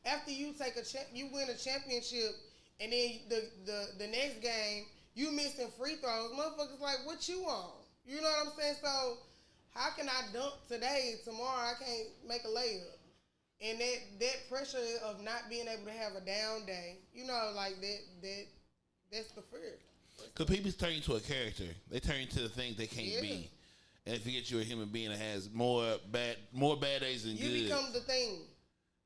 after you take you win a championship, and then the next game you missing free throws. Motherfuckers like, what you on? You know what I'm saying? So how can I dunk today? Tomorrow I can't make a layup. And that pressure of not being able to have a down day, like that's the fear. Because people turn you to a character. They turn you to the things they can't be. And forget you're a human being that has more bad days than good. You become the thing.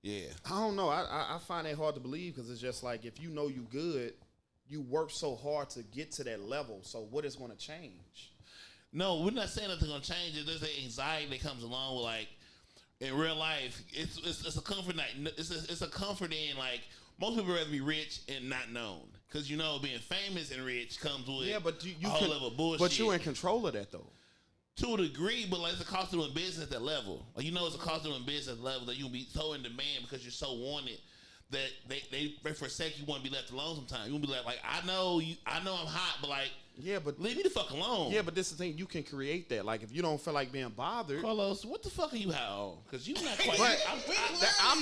Yeah. I don't know. I find that hard to believe because it's just like if you know you good, you work so hard to get to that level. So what is going to change? No, we're not saying nothing's going to change. There's an anxiety that comes along with like in real life. It's a comfort. It's a comfort in like most people rather be rich and not known because being famous and rich comes with a whole level of bullshit. But you're in control of that though. To a degree, but like it's a cost of doing business at that level. Like it's a cost of doing business at the level that you'll be so in demand because you're so wanted that they for a sec you want to be left alone sometimes. You want to be like I know I'm hot, but like but leave me the fuck alone. Yeah, but this is the thing, you can create that. Like if you don't feel like being bothered, Carlos, what the fuck are you high on? Because you're not quite. I'm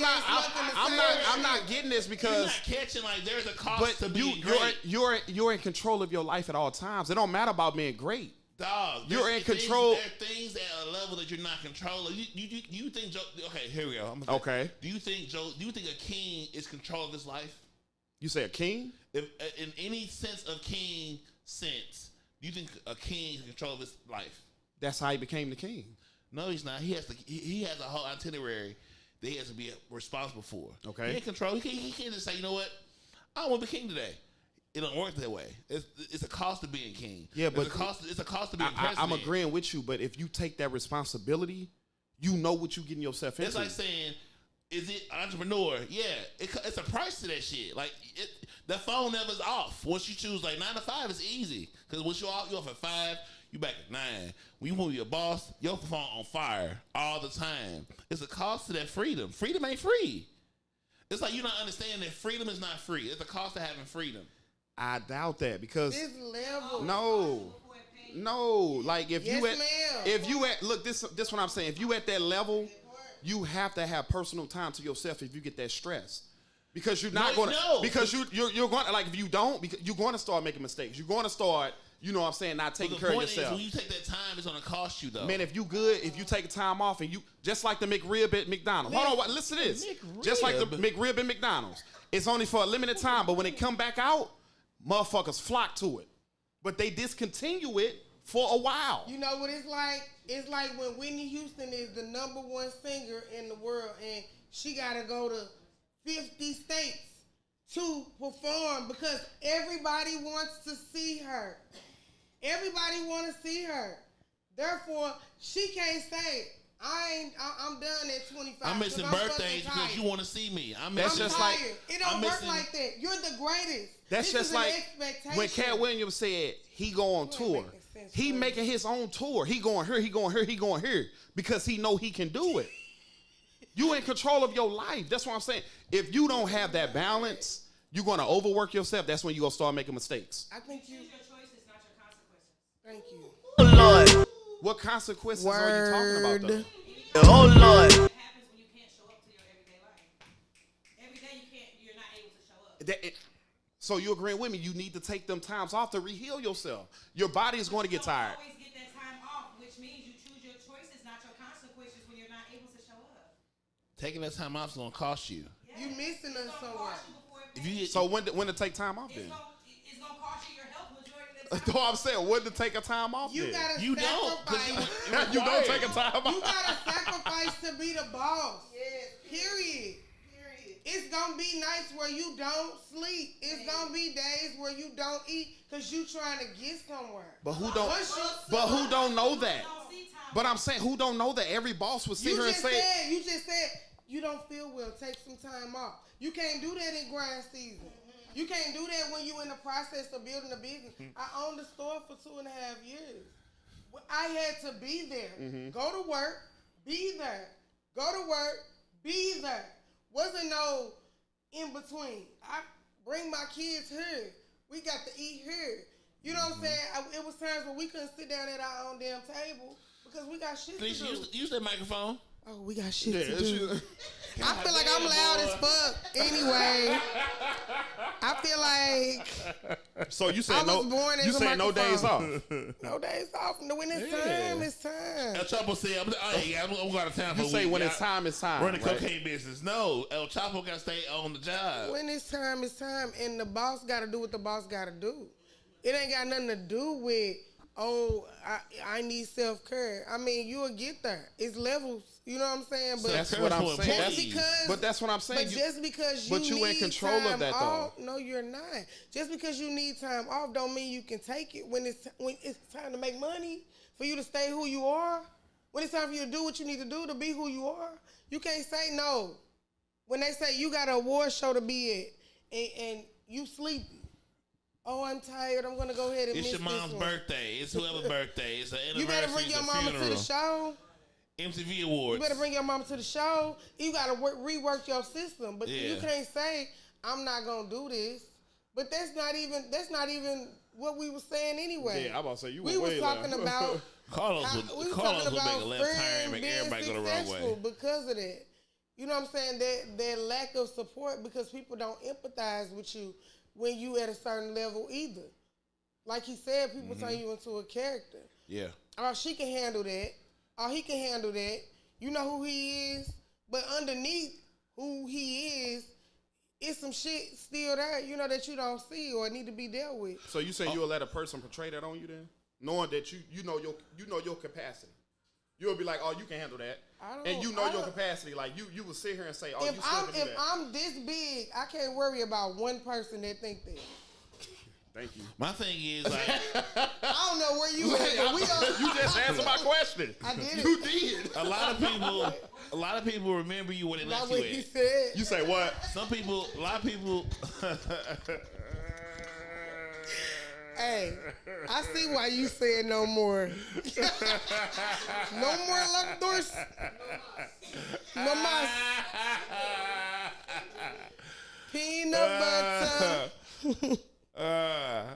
not getting this because you're not catching like there's a cost to being great. You're in control of your life at all times. It don't matter about being great. Dog, you're in control. There are things at a level that you're not controlling. You think Joe? Okay, here we go. Okay. Do you think a king is control of his life? You say a king? If in any sense of king sense, do you think a king is in control of his life? That's how he became the king. No, he's not. He has a whole itinerary that he has to be responsible for. Okay. He in control. He can't just say, you know what? I don't want to be king today. It don't work that way. It's a cost of being king. Yeah, but it's a cost of being president. I'm agreeing with you, but if you take that responsibility, you know what you're getting yourself into. It's like saying, is it entrepreneur? Yeah, it's a price to that shit. Like the phone never's off. Once you choose like 9 to 5, it's easy because once you're off at 5, you back at 9. When you want to be a boss, your phone on fire all the time. It's a cost to that freedom. Freedom ain't free. It's like you're not understanding that freedom is not free. It's a cost to having freedom. I doubt that because this level. No. Like if you at look this what I'm saying. If you at that level, you have to have personal time to yourself if you get that stress. Because you're not going to because you're going to like if you don't because you're going to start making mistakes. You're going to start not taking care of yourself. When you take that time, it's going to cost you though. Man, if you good, if you take time off and you just like the McRib at McDonald's. Hold on, listen to this. Just like the McRib at McDonald's. It's only for a limited time, but when it come back out, motherfuckers flock to it. But they discontinue it for a while. You know what it's like? It's like when Whitney Houston is the #1 singer in the world and she got to go to 50 states to perform because everybody wants to see her. Everybody want to see her. Therefore, she can't say, I'm done at 25. I'm missing birthdays because you want to see me. I'm tired. It don't work like that. You're the greatest. That's just like when Cat Williams said he go on tour. He making his own tour. He going here, he going here, he going here because he know he can do it. You in control of your life. That's what I'm saying. If you don't have that balance, you're going to overwork yourself. That's when you're going to start making mistakes. I think you... Choose your choices, not your consequences. Thank you. Oh, Lord. What consequences are you talking about, though? Oh, Lord. What happens when you can't show up to your everyday life? Every day you're not able to show up. So you agreeing with me? You need to take them times off to reheal yourself. Your body is going to get tired. You always get that time off, which means you choose your choices, not your consequences when you're not able to show up. Taking that time off is gonna cost you. You missing us somewhere. So when to take time off then? It's gonna cost you your health majority of the That's what I'm saying. When to take a time off You then? gotta You don't. sacrifice. You don't take a time off. You gotta sacrifice to be the boss. Yes. Period. It's gonna be nights where you don't sleep. It's gonna be days where you don't eat because you trying to get somewhere. But who don't know that? But I'm saying who don't know that? Every boss would sit here and say. You just said you don't feel well. Take some time off. You can't do that in grind season. You can't do that when you in the process of building a business. I owned the store for 2.5 years. I had to be there. Go to work, be there. Go to work, be there. Wasn't no in between. I bring my kids here. We got to eat here. You know what I'm saying? It was times where we couldn't sit down at our own damn table because we got shit to do. Use that microphone. Oh, we got shit to do. I feel like I'm loud as fuck. Anyway, I feel like. So you saying no? You saying no days off? No days off. When it's time, it's time. El Chapo said, "I'm going to town for You a say week. when it's time, it's time. Run the right? cocaine business. No, El Chapo got to stay on the job. When it's time, it's time, and the boss got to do what the boss got to do. It ain't got nothing to do with I need self-care. I mean, you'll get there. It's levels. You know what I'm saying? But that's what I'm saying. But that's what I'm saying. But just because you in control of that off, no, you're not. Just because you need time off don't mean you can take it when it's time to make money, for you to stay who you are. When it's time for you to do what you need to do to be who you are, you can't say no. When they say you got an award show to be at and you sleepy. Oh, I'm tired. I'm gonna go ahead and miss this one. It's your mom's birthday. It's whoever's birthday. It's an anniversary. You better bring your mama to the show. MTV Awards. You better bring your mama to the show. You gotta rework your system. But you can't say I'm not gonna do this. But that's not even what we were saying anyway. Yeah, I'm about to say you. We was talking about Carlos would make a left turn and make everybody go the wrong way because of that. You know what I'm saying? That lack of support because people don't empathize with you when you at a certain level either. Like he said, people turn you into a character. Yeah. Oh, she can handle that. Oh, he can handle that. You know who he is. But underneath who he is some shit still there, you know, that you don't see or need to be dealt with. So you saying you'll let a person portray that on you then? Knowing that you know your capacity. You'll be like, oh, you can handle that. And you know your capacity. Like you will sit here and say, oh, you still can do that. If I'm this big, I can't worry about one person that think that. Thank you. My thing is like I don't know where you at. You just answered my question. I did it. You did. A lot of people remember you when they left you what at. he said. You say what? A lot of people. Hey, I see why you said no more. No more locked doors. No más. Peanut butter. I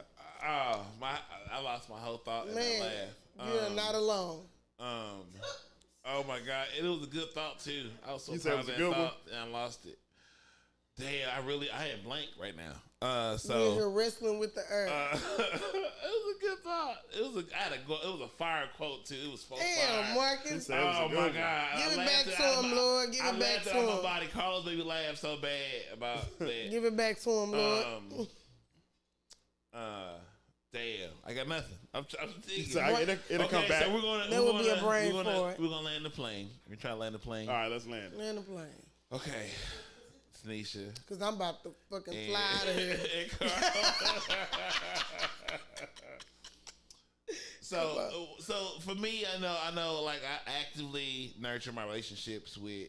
lost my whole thought in Man, that laugh. you're not alone. Oh my God, it was a good thought too. I was so You said proud it was of a that good thought, and I lost it. Damn, I had blank right now. You're wrestling with the earth. It was a good thought. It was a fire quote too. It was so Damn, fire. Marcus. Oh my God! Give it back to him, Lord. Give it back to him. My body. Carlos made me laugh so bad about that. Give it back to him, Lord. Damn, I got nothing. I'm thinking. So it'll come back. So we're gonna. There will be a brain for it. We're gonna land the plane. We're trying to land the plane. All right, let's land. Land the plane. Okay, Tanisha. Because I'm about to fucking fly out of here. So for me, I know, like I actively nurture my relationships with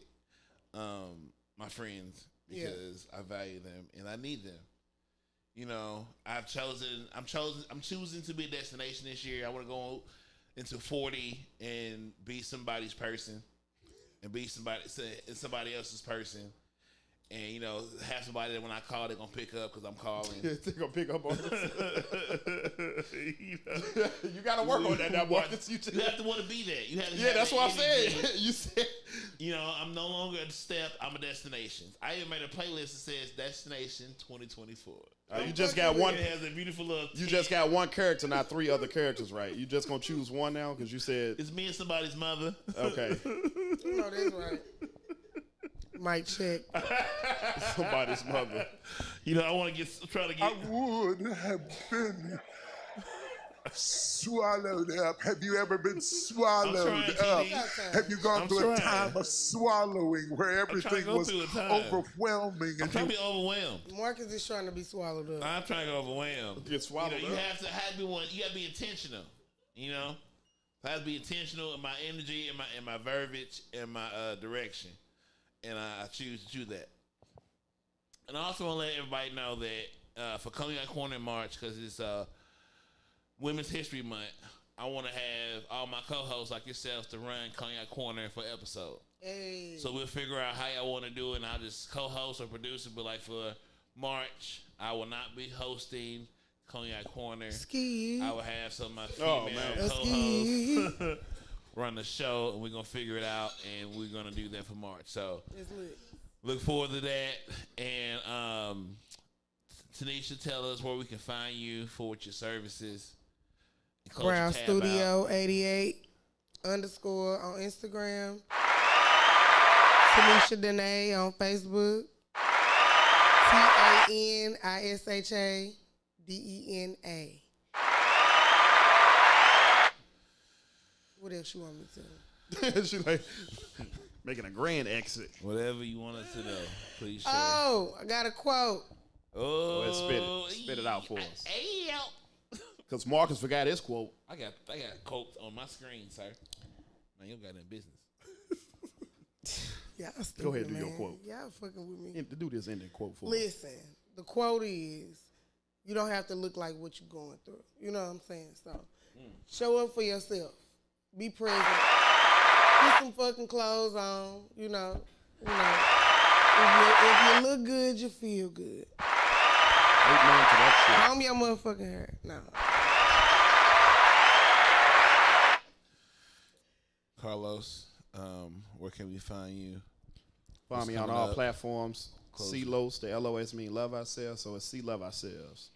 my friends because I value them and I need them. You know, I'm choosing to be a destination this year. I want to go into 40 and be somebody's person and be somebody else's person. And, you know, have somebody that when I call, they're going to pick up because I'm calling. They're going to pick up on it. You got to work on that now, Marcus. You have to want to be there. That's what I'm saying. You said. You know, I'm no longer a step. I'm a destination. I even made a playlist that says Destination 2024. You just got one. It has a beautiful little. You just got one character, not 3 other characters, right? You just gonna choose one now because you said It's me and somebody's mother. okay. No, that's right. Mic check. Somebody's mother. You know, I want to try to get. I would have been swallowed up. Have you ever been swallowed trying, up? TD. Have you gone I'm through a trying. time of swallowing where trying to everything go was through a time. overwhelming? I'm And trying you, to be overwhelmed. Marcus is trying to be swallowed up. I'm trying to get overwhelmed. Get swallowed You up. have to be one. You got to be intentional. You know, I have to be intentional in my energy, in my verbiage, and my direction, and I choose to do that. And I also want to let everybody know that for Cognac Corner in March, because it's Women's History Month, I want to have all my co-hosts like yourselves to run Cognac Corner for episode. Hey. So we'll figure out how y'all want to do it, and I'll just co-host or produce it. But like for March, I will not be hosting Cognac Corner. Ski. I will have some of my female co-hosts run the show, and we're going to figure it out, and we're going to do that for March. So It's lit. look forward to that. And Tanisha, tell us where we can find you for your services. Close your Brown tab Studio out. 88 _ on Instagram. Tanisha Dene on Facebook. TANISHA DENA. What else you want me to? She like making a grand exit. Whatever you want us to know, please share. Oh, I got a quote. Oh, Go ahead, spit it out for us. Hey, Because Marcus forgot his quote. I got quotes on my screen, sir. Man, you got that business. Y'all stupid, Go ahead, do man. your quote. Y'all fucking with me. Do this ending quote for us. Listen, the quote is, you don't have to look like what you're going through. You know what I'm saying? So, show up for yourself. Be present. Put some fucking clothes on. You know. If you look good, you feel good. Amen to that Comb your motherfucking hair. No. Carlos, where can we find you? Find me on coming all up? platforms. Close C-LOS, the LOS mean love ourselves, so it's C love ourselves.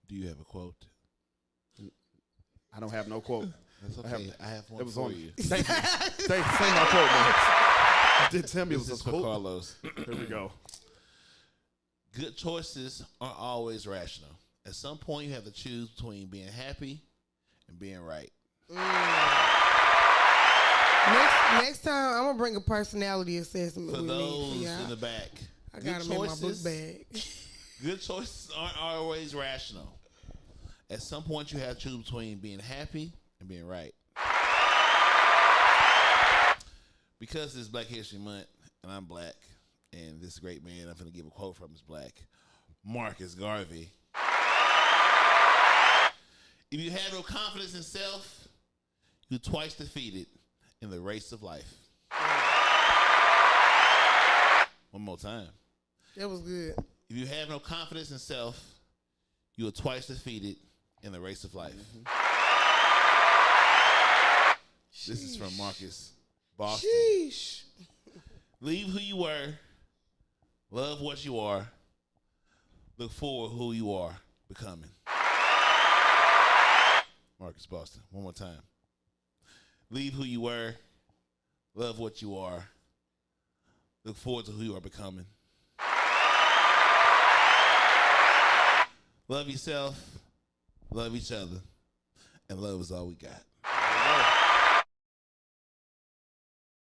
Do you have a quote? I don't have no quote. That's okay. I have one It was for on you. Thank you. Say my quote, man. You did tell me it was This is a for quote. Carlos. Here we go. Good choices aren't always rational. At some point, you have to choose between being happy and being right. Next time, I'm gonna bring a personality assessment For with those me. in the back, I got them in my book bag. Good choices aren't always rational. At some point, you have to choose between being happy and being right. Because it's Black History Month, and I'm black, and this great man I'm going to give a quote from is black, Marcus Garvey. If you have no confidence in self, you're twice defeated in the race of life. One more time. That was good. If you have no confidence in self, you are twice defeated in the race of life. This is from Marcus Boston. Sheesh. Leave who you were. Love what you are. Look forward who you are becoming. Marcus Boston. One more time. Leave who you were. Love what you are. Look forward to who you are becoming. Love yourself. Love each other. And love is all we got.